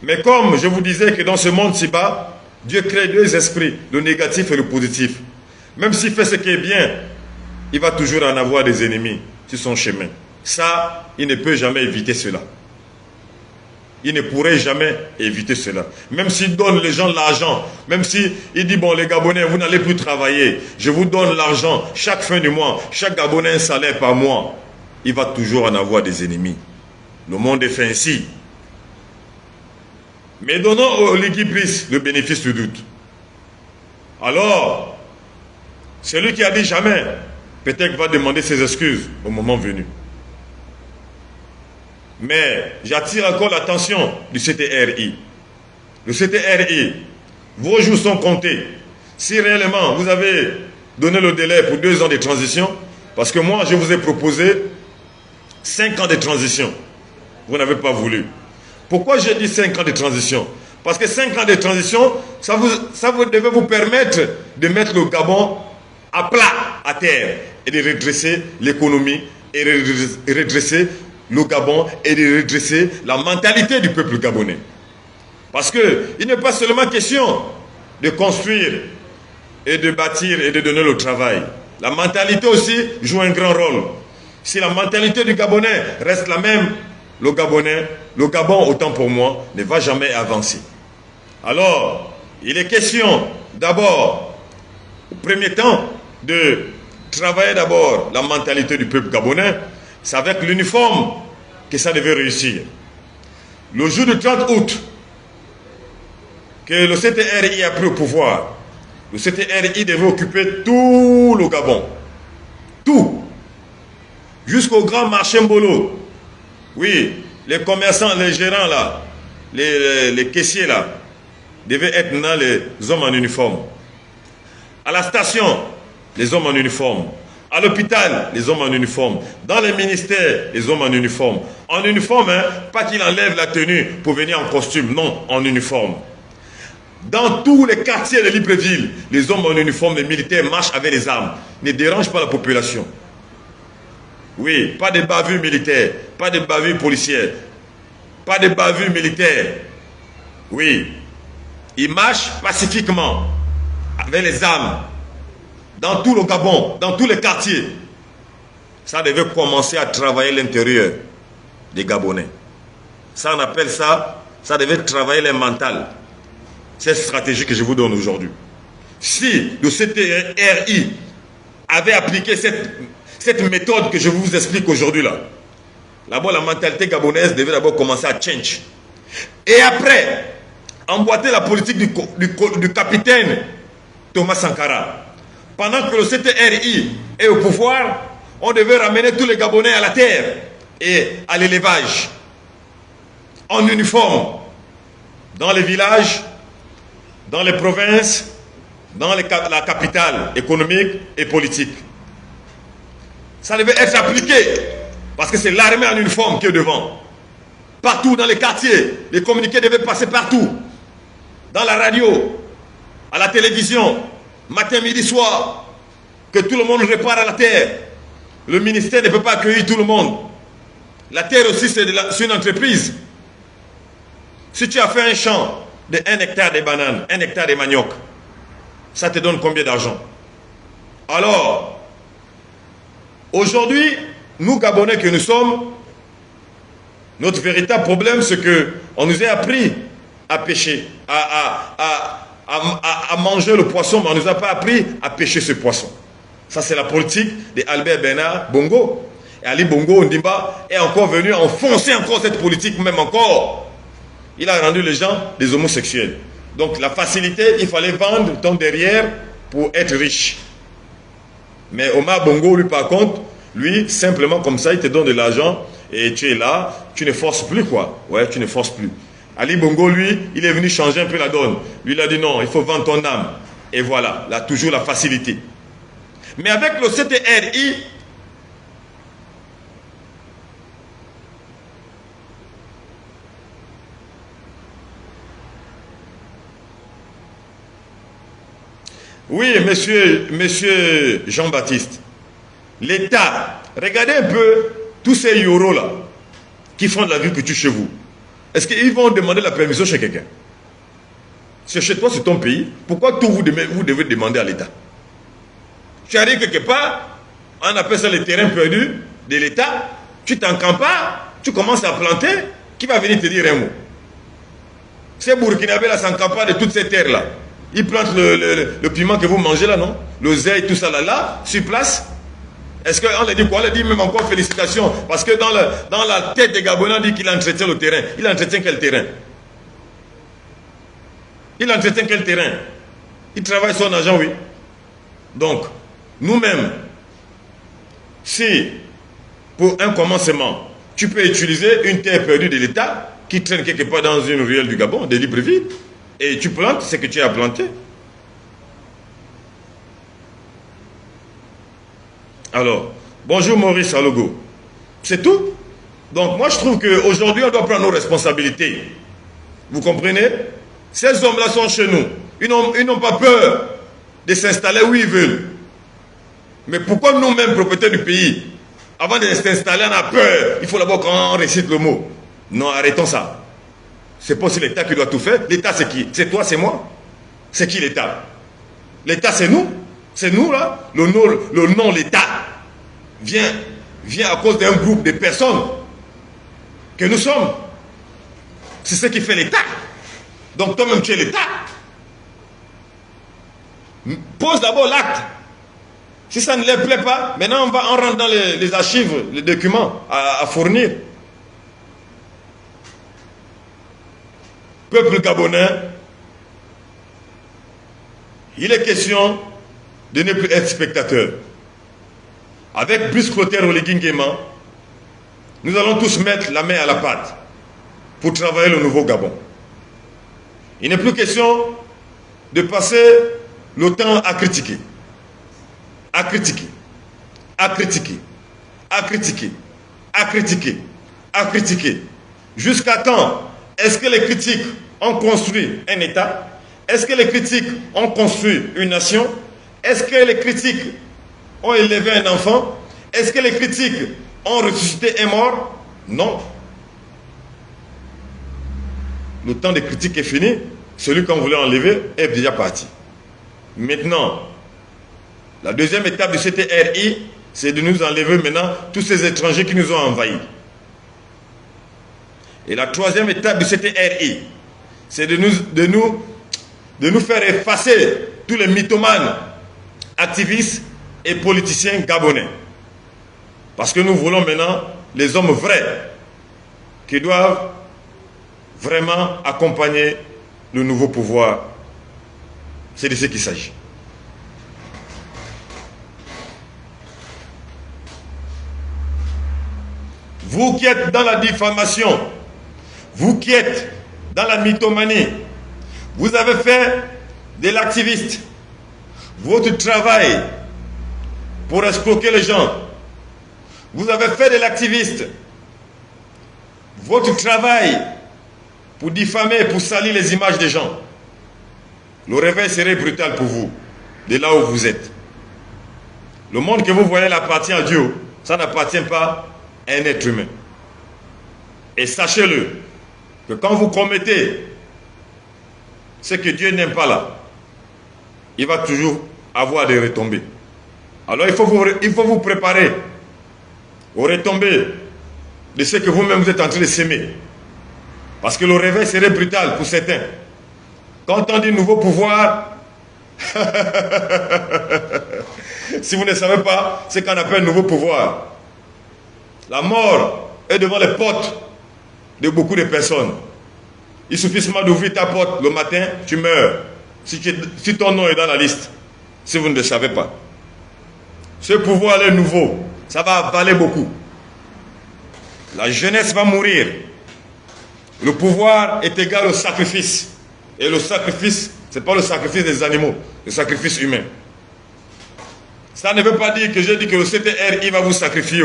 Mais comme je vous disais que dans ce monde si bas, Dieu crée deux esprits, le négatif et le positif. Même s'il fait ce qui est bien, il va toujours en avoir des ennemis sur son chemin. Ça, il ne peut jamais éviter cela. Il ne pourrait jamais éviter cela. Même s'il donne les gens l'argent, même s'il dit, bon les Gabonais, vous n'allez plus travailler, je vous donne l'argent chaque fin du mois, chaque Gabonais un salaire par mois, il va toujours en avoir des ennemis. Le monde est fait ainsi. Mais donnons au Oligui Brice le bénéfice du doute. Alors, celui qui a dit jamais, peut-être va demander ses excuses au moment venu. Mais j'attire encore l'attention du CTRI. Le CTRI, vos jours sont comptés. Si réellement vous avez donné le délai pour 2 ans de transition, parce que moi je vous ai proposé 5 ans de transition, vous n'avez pas voulu. Pourquoi j'ai dit 5 ans de transition? Parce que 5 ans de transition, ça devait vous permettre de mettre le Gabon à plat, à terre, et de redresser l'économie, et de redresser le Gabon, et de redresser la mentalité du peuple gabonais. Parce qu'il n'est pas seulement question de construire, et de bâtir, et de donner le travail. La mentalité aussi joue un grand rôle. Si la mentalité du Gabonais reste la même, le Gabon, autant pour moi, ne va jamais avancer. Alors, il est question d'abord, au premier temps, de travailler d'abord la mentalité du peuple gabonais. C'est avec l'uniforme que ça devait réussir. Le jour du 30 août, que le CTRI a pris au pouvoir, le CTRI devait occuper tout le Gabon. Tout. Jusqu'au grand marché Mbolo. Oui, les commerçants, les gérants là, les caissiers là, devaient être dans les hommes en uniforme. À la station, les hommes en uniforme. À l'hôpital, les hommes en uniforme. Dans les ministères, les hommes en uniforme. En uniforme, hein, pas qu'il enlève la tenue pour venir en costume, non, en uniforme. Dans tous les quartiers de Libreville, les hommes en uniforme, les militaires marchent avec les armes. Ne dérangent pas la population. Oui, pas de bavures militaires, pas de bavures policières, pas de bavures militaires. Oui, ils marchent pacifiquement avec les armes dans tout le Gabon, dans tous les quartiers. Ça devait commencer à travailler l'intérieur des Gabonais. Ça, on appelle ça, ça devait travailler les mentales. C'est cette stratégie que je vous donne aujourd'hui. Si le CTRI avait appliqué cette cette méthode que je vous explique aujourd'hui là. D'abord, la mentalité gabonaise devait d'abord commencer à change. Et après, emboîter la politique du capitaine Thomas Sankara. Pendant que le CTRI est au pouvoir, on devait ramener tous les Gabonais à la terre et à l'élevage. En uniforme, dans les villages, dans les provinces, dans la capitale économique et politique. Ça devait être appliqué, parce que c'est l'armée en uniforme qui est devant. Partout dans les quartiers, les communiqués devaient passer partout. Dans la radio, à la télévision, matin, midi, soir, que tout le monde repart à la terre. Le ministère ne peut pas accueillir tout le monde. La terre aussi, c'est une entreprise. Si tu as fait un champ de 1 hectare de bananes, 1 hectare de manioc, ça te donne combien d'argent? Alors, aujourd'hui, nous Gabonais que nous sommes, notre véritable problème, c'est qu'on nous a appris à pêcher, à manger le poisson, mais on ne nous a pas appris à pêcher ce poisson. Ça, c'est la politique d'Albert Bernard Bongo. Et Ali Bongo Ondimba est encore venu enfoncer encore cette politique, même encore. Il a rendu les gens des homosexuels. Donc, la facilité, il fallait vendre ton derrière pour être riche. Mais Omar Bongo, lui, par contre, lui, simplement comme ça, il te donne de l'argent et tu es là, tu ne forces plus, quoi. Ouais, tu ne forces plus. Ali Bongo, lui, il est venu changer un peu la donne. Lui, il a dit non, il faut vendre ton âme. Et voilà, là, toujours la facilité. Mais avec le CTRI, oui, monsieur Jean-Baptiste, l'État, regardez un peu tous ces euros là qui font de l'agriculture chez vous. Est-ce qu'ils vont demander la permission chez quelqu'un? C'est chez toi, c'est ton pays. Pourquoi tout vous devez demander à l'État? Tu arrives quelque part, on appelle ça les terrains perdus de l'État, tu t'encampes pas, tu commences à planter, qui va venir te dire un mot? Ces Burkinabés là s'encampent pas de toutes ces terres là. Ils plantent le piment que vous mangez là, non? Le zèle, tout ça là, sur place. Est-ce qu'on leur dit quoi? On leur dit même encore félicitations. Parce que dans la tête des Gabonais, on dit qu'il entretient le terrain. Il entretient quel terrain? Il entretient quel terrain? Il travaille son argent, oui. Donc, nous-mêmes, si, pour un commencement, tu peux utiliser une terre perdue de l'État qui traîne quelque part dans une ruelle du Gabon, de Libreville, et tu plantes ce que tu as planté. Alors, bonjour Maurice Alogo. C'est tout. Donc moi je trouve qu'aujourd'hui on doit prendre nos responsabilités. Vous comprenez? Ces hommes-là sont chez nous. Ils n'ont pas peur de s'installer où ils veulent. Mais pourquoi nous-mêmes, propriétaires du pays, avant de s'installer, on a peur? Il faut d'abord qu'on récite le mot. Non, arrêtons ça. C'est pas aussi l'État qui doit tout faire. L'État, c'est qui? C'est toi, c'est moi? C'est qui l'État? L'État, c'est nous? C'est nous, là? Le nom l'État vient à cause d'un groupe de personnes que nous sommes. C'est ce qui fait l'État. Donc, toi-même, tu es l'État. Pose d'abord l'acte. Si ça ne leur plaît pas, maintenant, on rentre dans les archives, les documents à fournir. Peuple gabonais, il est question de ne plus être spectateur. Avec Brice Clotaire Oligui Nguema, nous allons tous mettre la main à la pâte pour travailler le nouveau Gabon. Il n'est plus question de passer le temps à critiquer, à critiquer, à critiquer, à critiquer, à critiquer, à critiquer. Jusqu'à quand est-ce que les critiques ont construit un État? Est-ce que les critiques ont construit une nation? Est-ce que les critiques ont élevé un enfant? Est-ce que les critiques ont ressuscité un mort? Non. Le temps des critiques est fini. Celui qu'on voulait enlever est déjà parti. Maintenant, la deuxième étape du CTRI, c'est de nous enlever maintenant tous ces étrangers qui nous ont envahis. Et la troisième étape du CTRI, c'est de nous faire effacer tous les mythomanes, activistes et politiciens gabonais. Parce que nous voulons maintenant les hommes vrais qui doivent vraiment accompagner le nouveau pouvoir. C'est de ce qu'il s'agit. Vous qui êtes dans la diffamation, vous qui êtes dans la mythomanie, vous avez fait de l'activiste votre travail pour escroquer les gens. Vous avez fait de l'activiste votre travail pour diffamer, pour salir les images des gens. Le réveil serait brutal pour vous, de là où vous êtes. Le monde que vous voyez appartient à Dieu, ça n'appartient pas à un être humain. Et sachez-le, que quand vous commettez ce que Dieu n'aime pas là, il va toujours avoir des retombées. Alors il faut vous préparer aux retombées de ce que vous-même vous êtes en train de s'aimer. Parce que le réveil serait brutal pour certains. Quand on dit nouveau pouvoir, si vous ne savez pas ce qu'on appelle nouveau pouvoir, la mort est devant les portes de beaucoup de personnes. Il suffit seulement d'ouvrir ta porte le matin, tu meurs. Si ton nom est dans la liste, si vous ne le savez pas. Ce pouvoir est nouveau, ça va valer beaucoup. La jeunesse va mourir. Le pouvoir est égal au sacrifice. Et le sacrifice, ce n'est pas le sacrifice des animaux, le sacrifice humain. Ça ne veut pas dire que j'ai dit que le CTR, il va vous sacrifier.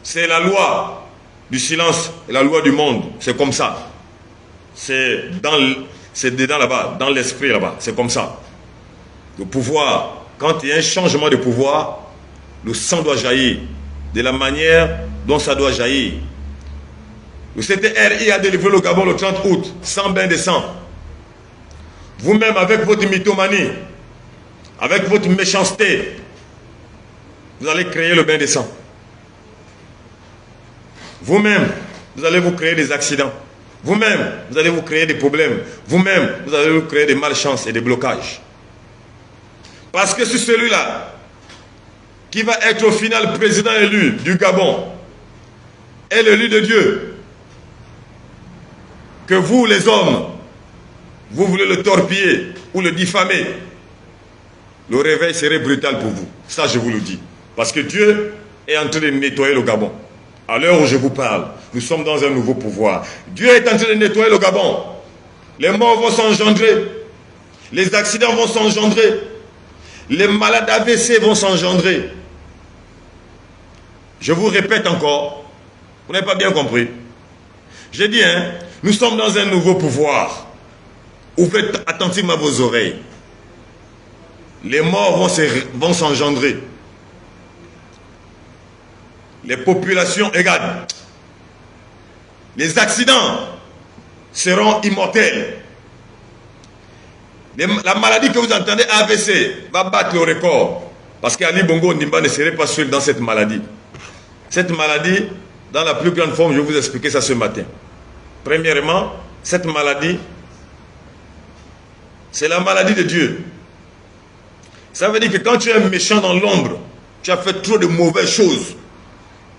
C'est la loi du silence et la loi du monde. C'est comme ça. C'est dedans là-bas, dans l'esprit là-bas. C'est comme ça. Le pouvoir, quand il y a un changement de pouvoir, le sang doit jaillir de la manière dont ça doit jaillir. Le CTRI a délivré le Gabon le 30 août, sans bain de sang. Vous-même, avec votre mythomanie, avec votre méchanceté, vous allez créer le bain de sang. Vous-même, vous allez vous créer des accidents. Vous-même, vous allez vous créer des problèmes. Vous-même, vous allez vous créer des malchances et des blocages. Parce que c'est celui-là qui va être au final président élu du Gabon est l'élu de Dieu. Que vous, les hommes, vous voulez le torpiller ou le diffamer, le réveil serait brutal pour vous. Ça, je vous le dis. Parce que Dieu est en train de nettoyer le Gabon. À l'heure où je vous parle, nous sommes dans un nouveau pouvoir. Dieu est en train de nettoyer le Gabon. Les morts vont s'engendrer. Les accidents vont s'engendrer. Les malades AVC vont s'engendrer. Je vous répète encore, vous n'avez pas bien compris. J'ai dit, nous sommes dans un nouveau pouvoir. Ouvrez attentivement vos oreilles. Les morts vont s'engendrer. Les populations égales. Les accidents seront immortels. La maladie que vous entendez, AVC, va battre le record. Parce qu'Ali Bongo Ondimba ne serait pas seul dans cette maladie. Cette maladie, dans la plus grande forme, je vais vous expliquer ça ce matin. Premièrement, cette maladie, c'est la maladie de Dieu. Ça veut dire que quand tu es méchant dans l'ombre, tu as fait trop de mauvaises choses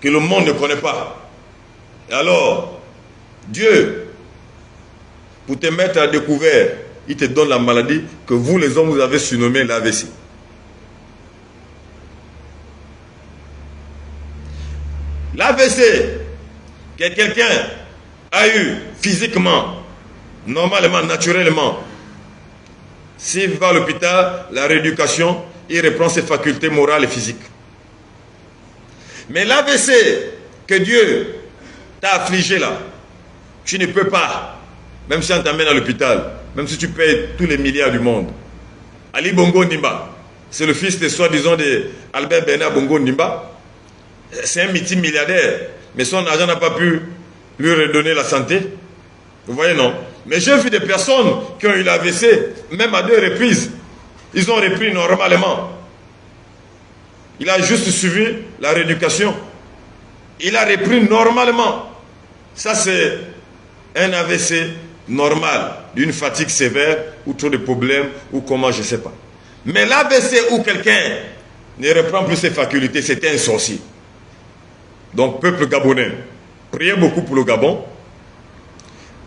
que le monde ne connaît pas. Et alors, Dieu, pour te mettre à découvert, il te donne la maladie que vous, les hommes, vous avez surnommée l'AVC. L'AVC, que quelqu'un a eu physiquement, normalement, naturellement, s'il va à l'hôpital, la rééducation, il reprend ses facultés morales et physiques. Mais l'AVC que Dieu t'a affligé là, tu ne peux pas, même si on t'amène à l'hôpital, même si tu payes tous les milliards du monde. Ali Bongo Ondimba, c'est le fils de soi-disant de Albert Bernard Bongo Ondimba. C'est un multimilliardaire, mais son argent n'a pas pu lui redonner la santé. Vous voyez, non? Mais j'ai vu des personnes qui ont eu l'AVC, même à 2 reprises. Ils ont repris normalement. Il a juste suivi la rééducation. Il a repris normalement. Ça, c'est un AVC normal, d'une fatigue sévère, ou trop de problèmes, ou comment, je ne sais pas. Mais l'AVC où quelqu'un ne reprend plus ses facultés, c'est un sorcier. Donc, peuple gabonais, priez beaucoup pour le Gabon.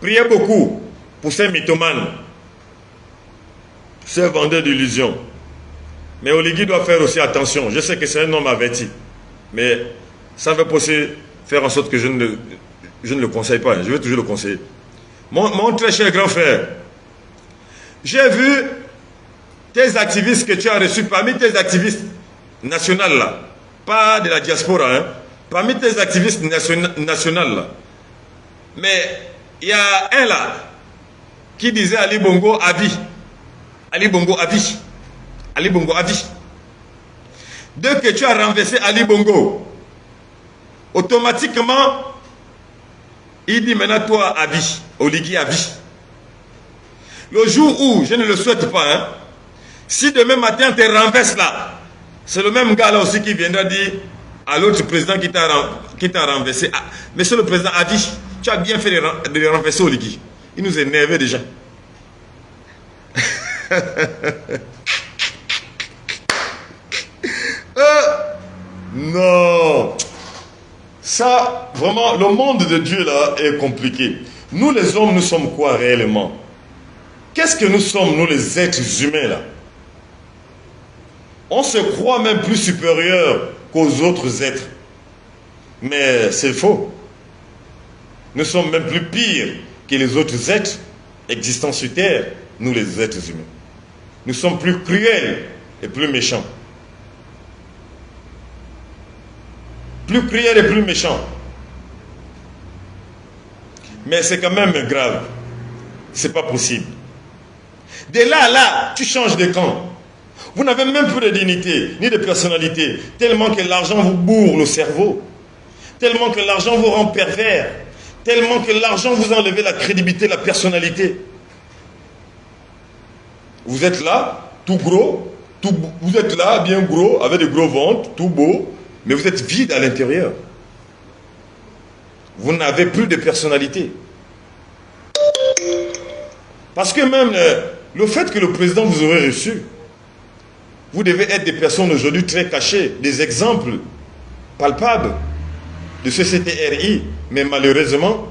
Priez beaucoup pour ces mythomanes, ces vendeurs d'illusions. Mais Oligui doit faire aussi attention. Je sais que c'est un homme averti. Mais ça va faire en sorte que je ne le conseille pas. Je vais toujours le conseiller. Mon très cher grand frère, j'ai vu tes activistes que tu as reçus parmi tes activistes nationaux là. Pas de la diaspora, hein. Parmi tes activistes nationaux là. Mais il y a un là qui disait Ali Bongo à vie. Ali Bongo à vie. Ali Bongo à vie. Dès que tu as renversé Ali Bongo, automatiquement, il dit maintenant toi à vie. Oligui à vie. Le jour où, je ne le souhaite pas, hein, si demain matin tu renverses là, c'est le même gars là aussi qui viendra dire à l'autre président qui t'a renversé. Ah, monsieur le président a dit, tu as bien fait de renverser Oligui. Il nous énervait déjà. Non. Ça, vraiment, le monde de Dieu là est compliqué. Nous les hommes, nous sommes quoi réellement? Qu'est-ce que nous sommes, nous les êtres humains là? On se croit même plus supérieur qu'aux autres êtres. Mais c'est faux. Nous sommes même plus pires que les autres êtres existant sur Terre, nous les êtres humains. Nous sommes plus cruels et plus méchants. Plus cruels et plus méchants. Mais c'est quand même grave. C'est pas possible. De là à là, tu changes de camp. Vous n'avez même plus de dignité, ni de personnalité, tellement que l'argent vous bourre le cerveau, tellement que l'argent vous rend pervers, tellement que l'argent vous enlève la crédibilité, la personnalité. Vous êtes là, tout gros, vous êtes là, bien gros, avec de gros ventres, tout beau, mais vous êtes vide à l'intérieur. Vous n'avez plus de personnalité. Parce que même le fait que le président vous aurait reçu, vous devez être des personnes aujourd'hui très cachées, des exemples palpables de ce CTRI. Mais malheureusement,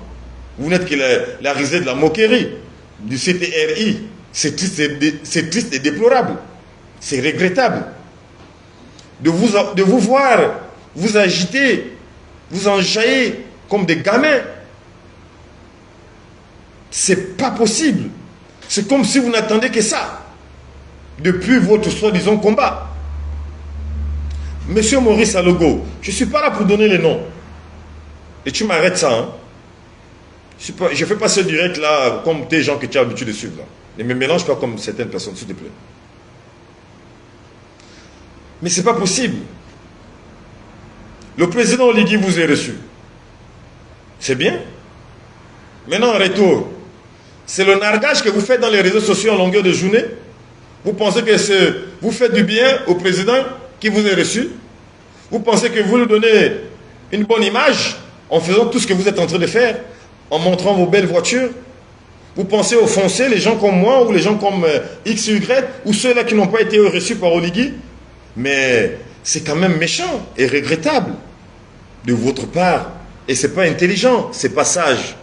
vous n'êtes que la risée de la moquerie du CTRI. C'est triste et déplorable. C'est regrettable. De vous voir, vous agiter, vous enjailler comme des gamins. C'est pas possible. C'est comme si vous n'attendez que ça. Depuis votre soi-disant combat. Monsieur Maurice Alogo, je ne suis pas là pour donner les noms. Et tu m'arrêtes ça. Hein? Je ne fais pas ce direct là comme des gens que tu as l'habitude de suivre. Là. Ne me mélange pas comme certaines personnes, s'il te plaît. Mais ce n'est pas possible. Le président Oligui vous a reçu. C'est bien. Maintenant, en retour, c'est le nargage que vous faites dans les réseaux sociaux en longueur de journée. Vous pensez que vous faites du bien au président qui vous a reçu? Vous pensez que vous lui donnez une bonne image en faisant tout ce que vous êtes en train de faire, en montrant vos belles voitures? Vous pensez offenser les gens comme moi ou les gens comme X, Y ou ceux-là qui n'ont pas été reçus par Oligui? Mais c'est quand même méchant et regrettable de votre part. Et ce n'est pas intelligent, ce n'est pas sage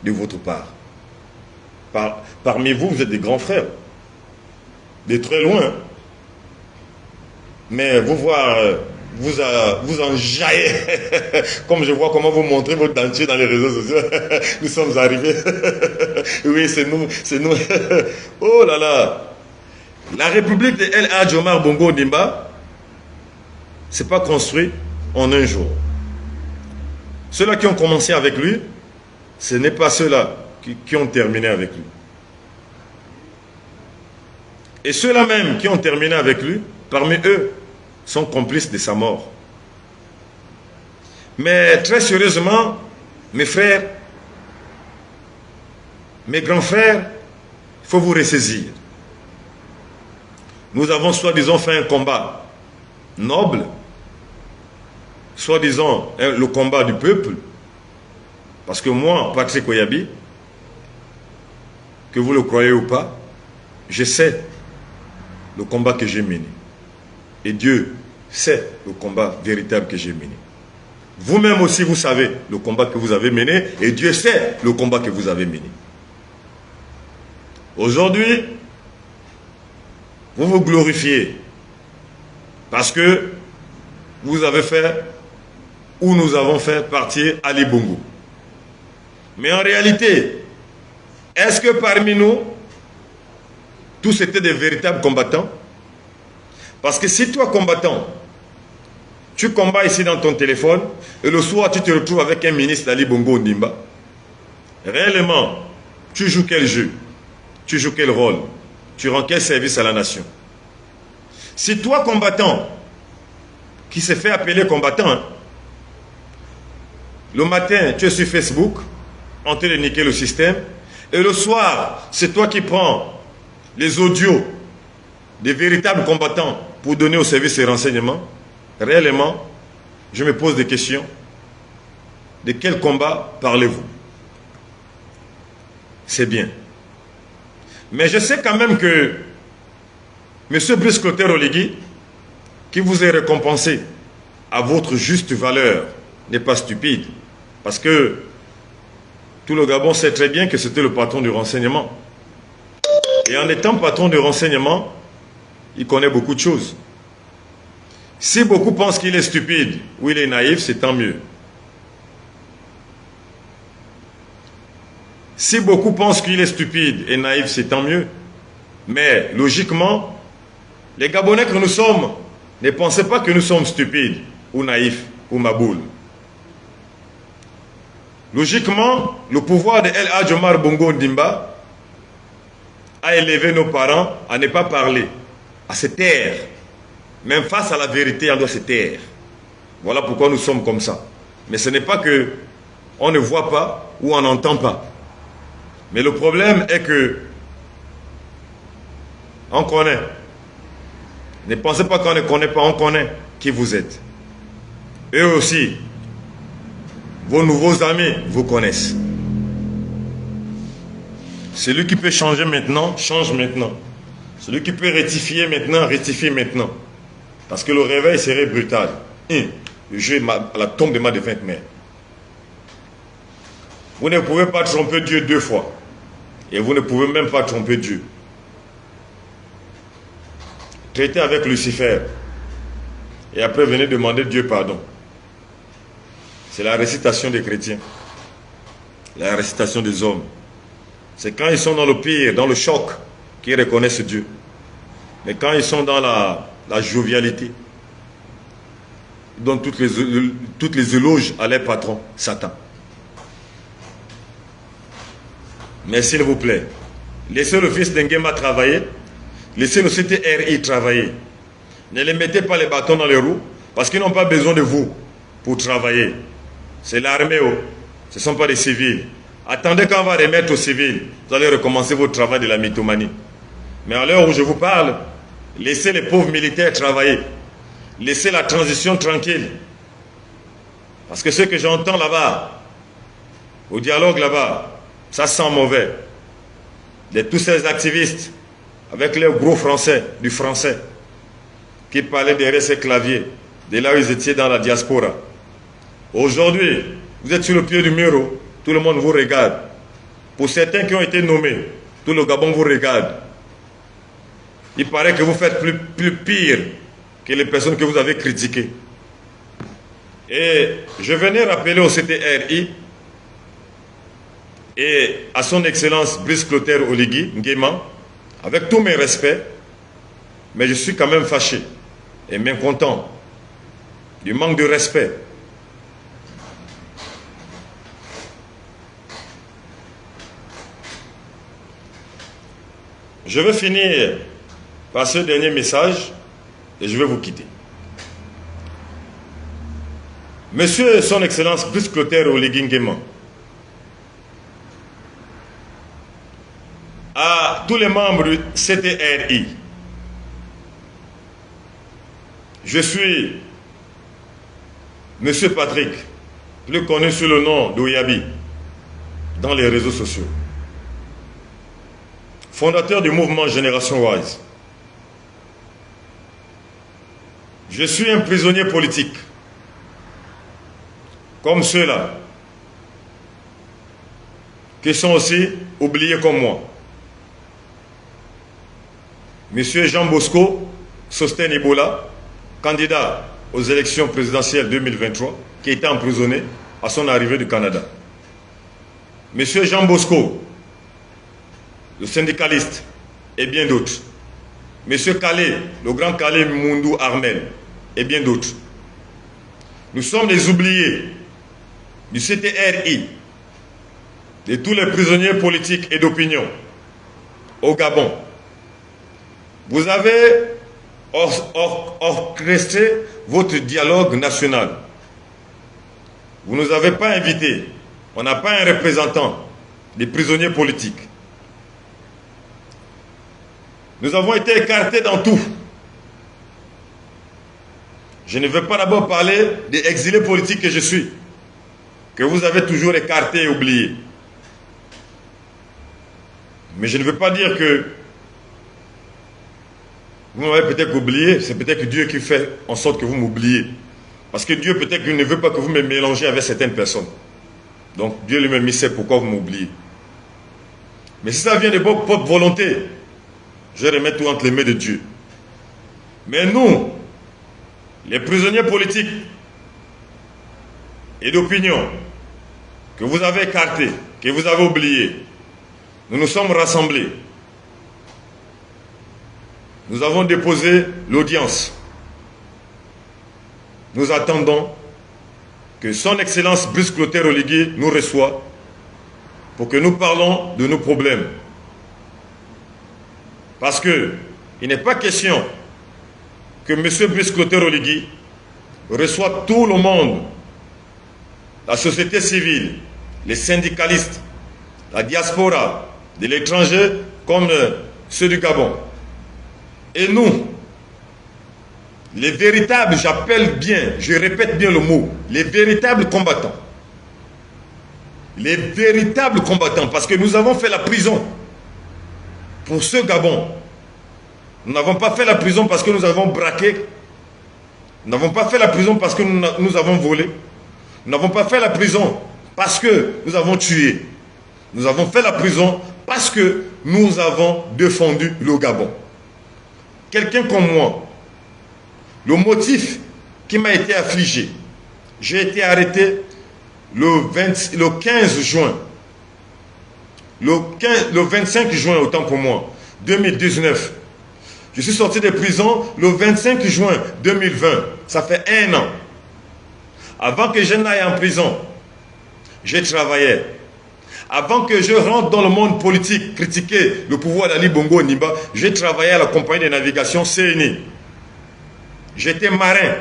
de votre part. Parmi vous, vous êtes des grands frères. De très loin. Mais vous voir, vous enjailler, comme je vois comment vous montrez votre dentier dans les réseaux sociaux. Nous sommes arrivés. Oui, c'est nous, c'est nous. Oh là là. La République de El Hadj Omar Bongo Ondimba, c'est pas construit en un jour. Ceux-là qui ont commencé avec lui, ce n'est pas ceux-là qui ont terminé avec lui. Et ceux-là même qui ont terminé avec lui, parmi eux, sont complices de sa mort. Mais très sérieusement, mes frères, mes grands frères, il faut vous ressaisir. Nous avons soi-disant fait un combat noble, soi-disant le combat du peuple, parce que moi, Patrick Oyabi, que vous le croyez ou pas, je sais le combat que j'ai mené. Et Dieu sait le combat véritable que j'ai mené. Vous-même aussi, vous savez le combat que vous avez mené, et Dieu sait le combat que vous avez mené. Aujourd'hui, vous vous glorifiez parce que vous avez fait, ou nous avons fait partir Ali Bongo. Mais en réalité, est-ce que parmi nous, tous étaient des véritables combattants? Parce que si toi, combattant, tu combats ici dans ton téléphone, et le soir, tu te retrouves avec un ministre d'Ali Bongo Ondimba, réellement, tu joues quel jeu? Tu joues quel rôle? Tu rends quel service à la nation? Si toi, combattant, qui s'est fait appeler combattant, hein, le matin, tu es sur Facebook, en train de niquer le système, et le soir, c'est toi qui prends les audios des véritables combattants pour donner au service et renseignements, réellement, je me pose des questions. De quel combat parlez-vous? C'est bien. Mais je sais quand même que M. Brice Clotaire Oligui, qui vous est récompensé à votre juste valeur, n'est pas stupide. Parce que tout le Gabon sait très bien que c'était le patron du renseignement. Et en étant patron du renseignement, il connaît beaucoup de choses. Si beaucoup pensent qu'il est stupide ou il est naïf, c'est tant mieux. Si beaucoup pensent qu'il est stupide et naïf, c'est tant mieux. Mais logiquement, les Gabonais que nous sommes, ne pensez pas que nous sommes stupides ou naïfs ou maboules. Logiquement, le pouvoir de El Hadj Omar Bongo Ondimba a élevé nos parents à ne pas parler, à se taire. Même face à la vérité, on doit se taire. Voilà pourquoi nous sommes comme ça. Mais ce n'est pas que on ne voit pas ou on n'entend pas. Mais le problème est que on connaît. Ne pensez pas qu'on ne connaît pas, on connaît qui vous êtes. Eux aussi, vos nouveaux amis vous connaissent. Celui qui peut changer maintenant, change maintenant. Celui qui peut rectifier maintenant, rectifie maintenant. Parce que le réveil serait brutal. Le jeu à la tombe de ma défunte mère. Vous ne pouvez pas tromper Dieu 2 fois. Et vous ne pouvez même pas tromper Dieu. Traitez avec Lucifer. Et après, venez demander Dieu pardon. C'est la récitation des chrétiens. La récitation des hommes. C'est quand ils sont dans le pire, dans le choc, qu'ils reconnaissent Dieu. Mais quand ils sont dans la jovialité, ils donnent toutes les éloges à leur patron, Satan. Mais s'il vous plaît, laissez le fils d'Engema travailler, laissez le CTRI travailler. Ne les mettez pas les bâtons dans les roues, parce qu'ils n'ont pas besoin de vous pour travailler. C'est l'armée, ce ne sont pas des civils. Attendez quand on va remettre aux civils, vous allez recommencer votre travail de la mythomanie. Mais à l'heure où je vous parle, laissez les pauvres militaires travailler. Laissez la transition tranquille. Parce que ce que j'entends là-bas, au dialogue là-bas, ça sent mauvais. De tous ces activistes, avec leurs gros français, du français, qui parlaient derrière ces claviers, de là où ils étaient dans la diaspora. Aujourd'hui, vous êtes sur le pied du mur, tout le monde vous regarde. Pour certains qui ont été nommés, tout le Gabon vous regarde. Il paraît que vous faites plus pire que les personnes que vous avez critiquées. Et je venais rappeler au CTRI et à son Excellence Brice Clotaire Oligui Nguema, avec tous mes respects, mais je suis quand même fâché et mécontent du manque de respect. Je vais finir par ce dernier message et je vais vous quitter. Monsieur son Excellence Brice Clotaire Oligui Nguema, à tous les membres du CTRI, je suis Monsieur Patrick, plus connu sous le nom d'Oyabi dans les réseaux sociaux, fondateur du mouvement Génération Wise. Je suis un prisonnier politique. comme ceux-là, qui sont aussi oubliés comme moi. Monsieur Jean Bosco Sosten Ebola, candidat aux élections présidentielles 2023, qui était emprisonné à son arrivée du Canada. Monsieur Jean Bosco, le syndicaliste, et bien d'autres. Monsieur Calais, le grand Calais Mundou Armel, et bien d'autres. Nous sommes les oubliés du CTRI, de tous les prisonniers politiques et d'opinion au Gabon. Vous avez orchestré votre dialogue national. Vous ne nous avez pas invités. On n'a pas un représentant des prisonniers politiques. Nous avons été écartés dans tout. Je ne veux pas d'abord parler des exilés politiques que je suis, que vous avez toujours écartés et oubliés. Mais je ne veux pas dire que vous m'avez peut-être oublié, c'est peut-être que Dieu qui fait en sorte que vous m'oubliez. Parce que Dieu peut-être qu'il ne veut pas que vous me mélangez avec certaines personnes. Donc Dieu lui-même sait pourquoi vous m'oubliez. Mais si ça vient de votre volonté, je remets tout entre les mains de Dieu. Mais nous, les prisonniers politiques et d'opinion que vous avez écartés, que vous avez oubliés, nous nous sommes rassemblés. Nous avons déposé l'audience. Nous attendons que son Excellence Brice Clotaire Oligui nous reçoive pour que nous parlons de nos problèmes. Parce que il n'est pas question que M. Brice Clotaire Oligui reçoive tout le monde, la société civile, les syndicalistes, la diaspora de l'étranger comme ceux du Gabon. Et nous, les véritables, j'appelle bien, je répète bien le mot, les véritables combattants. Les véritables combattants, parce que nous avons fait la prison pour ce Gabon. Nous n'avons pas fait la prison parce que nous avons braqué. Nous n'avons pas fait la prison parce que nous avons volé. Nous n'avons pas fait la prison parce que nous avons tué. Nous avons fait la prison parce que nous avons défendu le Gabon. Quelqu'un comme moi, le motif qui m'a été affligé, j'ai été arrêté le 15 juin, le 25 juin, autant pour moi, 2019. Je suis sorti de prison le 25 juin 2020. Ça fait 1 an. Avant que je n'aille en prison, j'ai travaillé. Avant que je rentre dans le monde politique, critiquer le pouvoir d'Ali Bongo Ondimba, j'ai travaillé à la compagnie de navigation CNI. J'étais marin.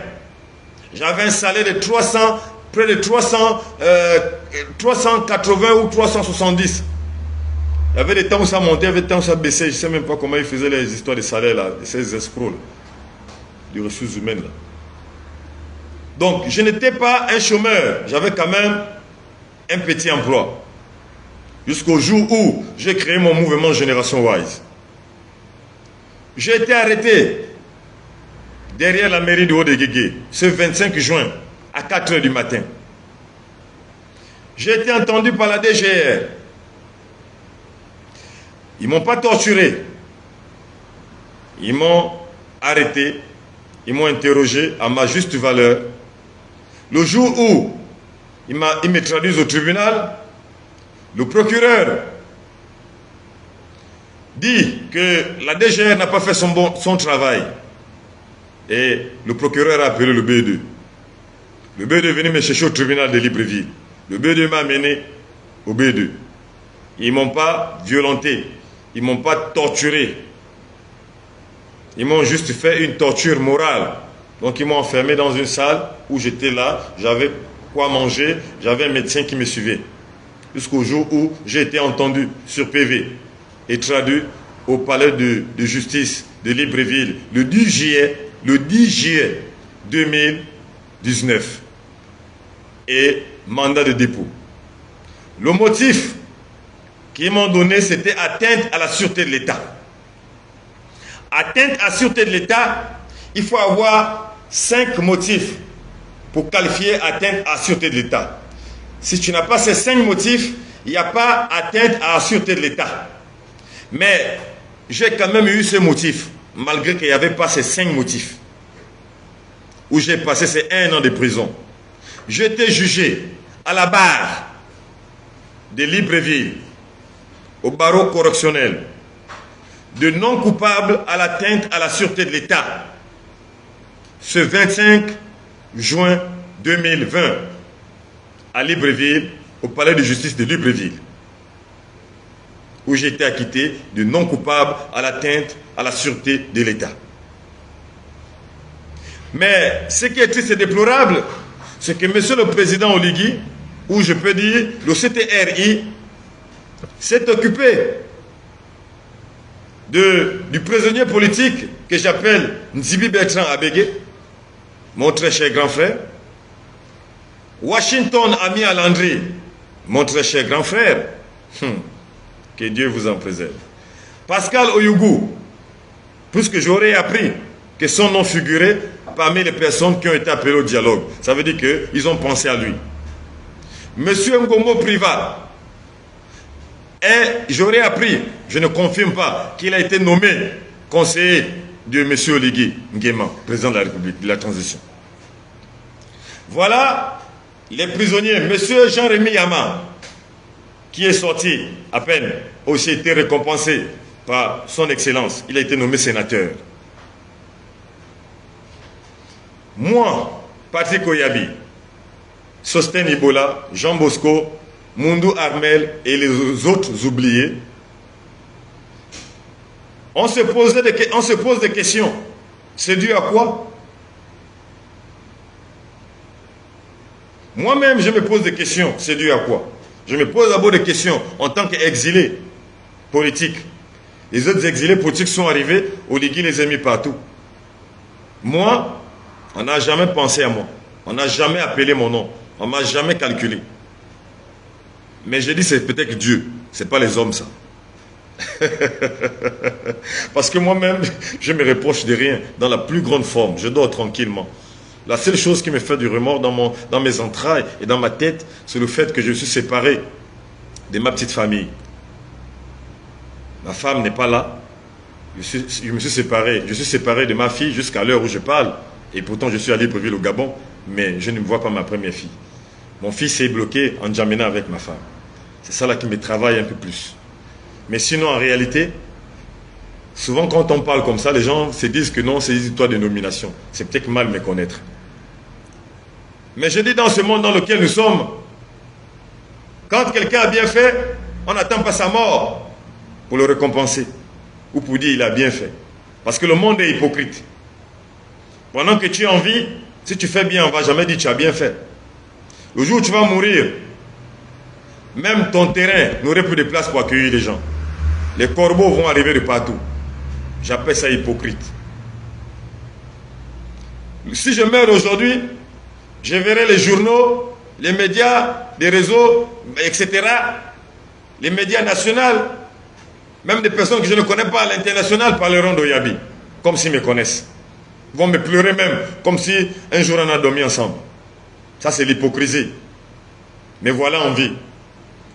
J'avais un salaire de 300, près de 380 ou 370. Il y avait des temps où ça montait, il y avait des temps où ça baissait. Je ne sais même pas comment ils faisaient les histoires de salaire, là, ces escrocs, là, des ressources humaines. Là. Donc, je n'étais pas un chômeur. J'avais quand même un petit emploi. Jusqu'au jour où j'ai créé mon mouvement Génération Wise. J'ai été arrêté derrière la mairie de Haut-de-Guégué ce 25 juin à 4 h du matin. J'ai été entendu par la DGR. Ils ne m'ont pas torturé. Ils m'ont arrêté. Ils m'ont interrogé à ma juste valeur. Le jour où ils me traduisent au tribunal, le procureur dit que la DGR n'a pas fait son travail. Et le procureur a appelé le BE2. Le BE2 est venu me chercher au tribunal de Libreville. Le BE2 m'a amené au BE2. Ils ne m'ont pas violenté. Ils ne m'ont pas torturé. Ils m'ont juste fait une torture morale. Donc ils m'ont enfermé dans une salle où j'étais là. J'avais quoi manger. J'avais un médecin qui me suivait. Jusqu'au jour où j'ai été entendu sur PV et traduit au palais de justice de Libreville le 10 juillet 2019 et mandat de dépôt. Le motif qu'ils m'ont donné, c'était atteinte à la sûreté de l'État. Atteinte à la sûreté de l'État, il faut avoir 5 motifs pour qualifier atteinte à la sûreté de l'État. Si tu n'as pas ces 5 motifs, il n'y a pas atteinte à la sûreté de l'État. Mais j'ai quand même eu ce motif, malgré qu'il n'y avait pas ces 5 motifs, où j'ai passé ces 1 an de prison. J'ai été jugé à la barre de Libreville, au barreau correctionnel, de non coupable à l'atteinte à la sûreté de l'État, ce 25 juin 2020, à Libreville, au palais de justice de Libreville, où j'ai été acquitté de non coupable à l'atteinte à la sûreté de l'État. Mais ce qui est triste et déplorable, c'est que monsieur le président Oligui, ou je peux dire le CTRI, s'est occupé du prisonnier politique que j'appelle Nzibi Bertrand Abégué, mon très cher grand frère, Washington Ami Alandri, mon très cher grand frère, que Dieu vous en préserve, Pascal Oyougou, puisque j'aurais appris que son nom figurait parmi les personnes qui ont été appelées au dialogue. Ça veut dire qu'ils ont pensé à lui. Monsieur Ngongo Privat, et j'aurais appris, je ne confirme pas, qu'il a été nommé conseiller de monsieur Oligui Nguema, président de la République, de la transition. Voilà les prisonniers. Monsieur Jean-Rémy Yama, qui est sorti à peine, a aussi été récompensé par son excellence. Il a été nommé sénateur. Moi, Patrick Oyabi, Sosten Ibola, Jean Bosco, Mundou Armel et les autres oubliés, on se pose des questions. C'est dû à quoi? Moi-même, je me pose des questions. C'est dû à quoi? Je me pose d'abord des questions en tant qu'exilé politique. Les autres exilés politiques sont arrivés, Oligui les a mis partout. Moi, on n'a jamais pensé à moi. On n'a jamais appelé mon nom. On ne m'a jamais calculé. Mais je dis c'est peut-être Dieu. Ce n'est pas les hommes ça. Parce que moi-même, je me reproche de rien. Dans la plus grande forme, je dors tranquillement. La seule chose qui me fait du remords dans mes entrailles et dans ma tête, c'est le fait que je suis séparé de ma petite famille. Ma femme n'est pas là. Je me suis séparé. Je suis séparé de ma fille jusqu'à l'heure où je parle. Et pourtant, je suis à Libreville au Gabon, mais je ne vois pas ma première fille. Mon fils est bloqué en Djamena avec ma femme. C'est ça là qui me travaille un peu plus. Mais sinon, en réalité, souvent quand on parle comme ça, les gens se disent que non, c'est une histoire de nomination. C'est peut-être mal me connaître. Mais je dis dans ce monde dans lequel nous sommes, quand quelqu'un a bien fait, on n'attend pas sa mort pour le récompenser ou pour dire il a bien fait. Parce que le monde est hypocrite. Pendant que tu es en vie, si tu fais bien, on ne va jamais dire tu as bien fait. Le jour où tu vas mourir, même ton terrain n'aurait plus de place pour accueillir les gens. Les corbeaux vont arriver de partout. J'appelle ça hypocrite. Si je meurs aujourd'hui, je verrai les journaux, les médias, les réseaux, etc. Les médias nationaux, même des personnes que je ne connais pas à l'international parleront d'Oyabi, comme s'ils me connaissent. Ils vont me pleurer même, comme si un jour on a dormi ensemble. Ça c'est l'hypocrisie. Mais voilà on vit.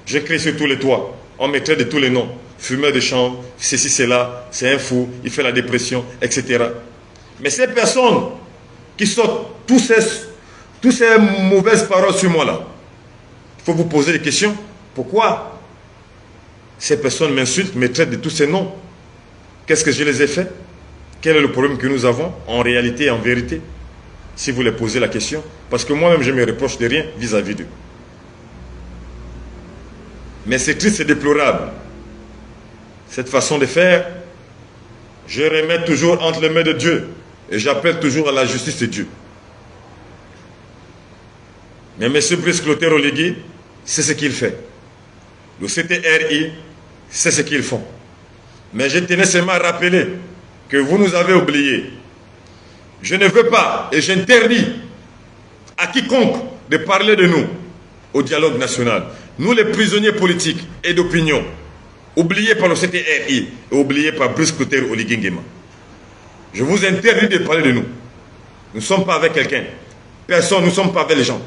Je crie sur tous les toits. On me traite de tous les noms. Fumeur de chambre, ceci, cela, c'est un fou, il fait la dépression, etc. Mais ces personnes qui sortent toutes ces mauvaises paroles sur moi là, il faut vous poser des questions. Pourquoi ces personnes m'insultent, me traitent de tous ces noms? Qu'est-ce que je les ai fait? Quel est le problème que nous avons en réalité et en vérité? Si vous les posez la question. Parce que moi-même, je me reproche de rien vis-à-vis d'eux. Mais c'est triste et déplorable. Cette façon de faire, je remets toujours entre les mains de Dieu. Et j'appelle toujours à la justice de Dieu. Mais M. Brice Clotaire Oligui, c'est ce qu'il fait. Le CTRI, c'est ce qu'ils font. Mais je tenais seulement à rappeler que vous nous avez oubliés. Je ne veux pas et j'interdis à quiconque de parler de nous au dialogue national. Nous, les prisonniers politiques et d'opinion, oubliés par le CTRI et oubliés par Brice Clotaire Oligui Nguema. Je vous interdis de parler de nous. Nous ne sommes pas avec quelqu'un. Personne, nous ne sommes pas avec les gens.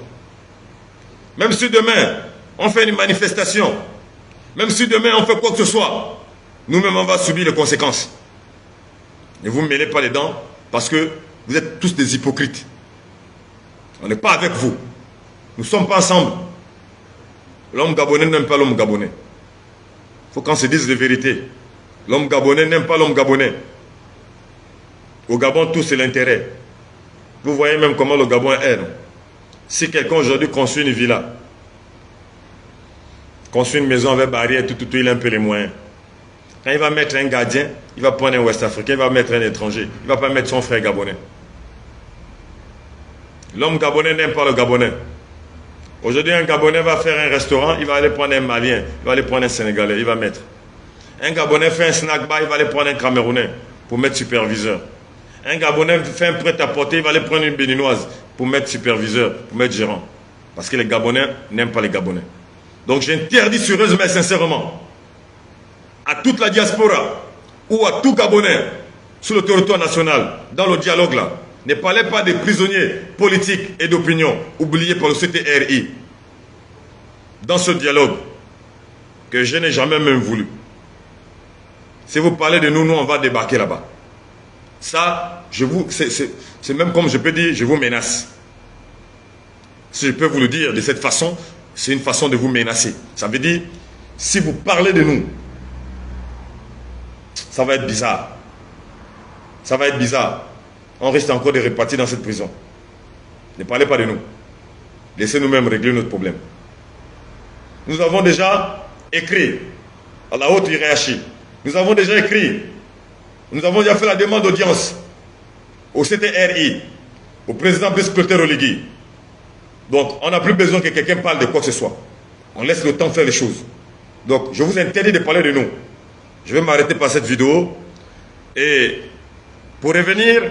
Même si demain, on fait une manifestation, même si demain, on fait quoi que ce soit, nous-mêmes, on va subir les conséquences. Ne vous mêlez pas les dents, parce que vous êtes tous des hypocrites. On n'est pas avec vous. Nous ne sommes pas ensemble. L'homme gabonais n'aime pas l'homme gabonais. Il faut qu'on se dise la vérité. L'homme gabonais n'aime pas l'homme gabonais. Au Gabon, tout c'est l'intérêt. Vous voyez même comment le Gabon est. Non? Si quelqu'un aujourd'hui construit une villa, construit une maison avec barrière, tout, il a un peu les moyens. Quand il va mettre un gardien, il va prendre un Ouest-Africain, il va mettre un étranger. Il ne va pas mettre son frère gabonais. L'homme gabonais n'aime pas le Gabonais. Aujourd'hui, un Gabonais va faire un restaurant, il va aller prendre un Malien, il va aller prendre un Sénégalais, il va mettre. Un Gabonais fait un snack bar, il va aller prendre un Camerounais pour mettre superviseur. Un Gabonais fait un prêt-à-porter, il va aller prendre une Béninoise pour mettre superviseur, pour mettre gérant. Parce que les Gabonais n'aiment pas les Gabonais. Donc j'interdis sérieusement mais sincèrement à toute la diaspora ou à tout Gabonais sur le territoire national, dans le dialogue là, ne parlez pas des prisonniers politiques et d'opinion oubliés par le CTRI. Dans ce dialogue que je n'ai jamais même voulu. Si vous parlez de nous, nous on va débarquer là-bas. Ça, c'est même comme je peux dire, je vous menace. Si je peux vous le dire de cette façon, c'est une façon de vous menacer. Ça veut dire, si vous parlez de nous, ça va être bizarre. Ça va être bizarre. On risque encore de repartir dans cette prison. Ne parlez pas de nous. Laissez nous-mêmes régler notre problème. Nous avons déjà écrit à la haute hiérarchie. Nous avons déjà écrit. Nous avons déjà fait la demande d'audience au CTRI, au président Brice-Clotaire Oligui. Donc, on n'a plus besoin que quelqu'un parle de quoi que ce soit. On laisse le temps faire les choses. Donc, je vous interdis de parler de nous. Je vais m'arrêter par cette vidéo. Et pour revenir,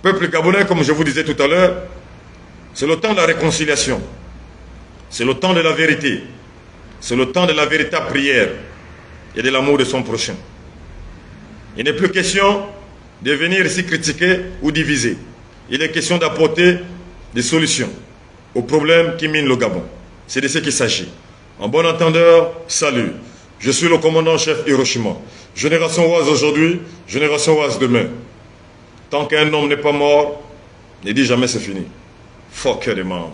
peuple gabonais, comme je vous disais tout à l'heure, c'est le temps de la réconciliation. C'est le temps de la vérité. C'est le temps de la véritable prière et de l'amour de son prochain. Il n'est plus question de venir ici critiquer ou diviser. Il est question d'apporter des solutions aux problèmes qui minent le Gabon. C'est de ce qu'il s'agit. En bon entendeur, salut. Je suis le commandant-chef Hiroshima. Génération Oise aujourd'hui, génération Oise demain. Tant qu'un homme n'est pas mort, ne dis jamais c'est fini. Fuck the mama.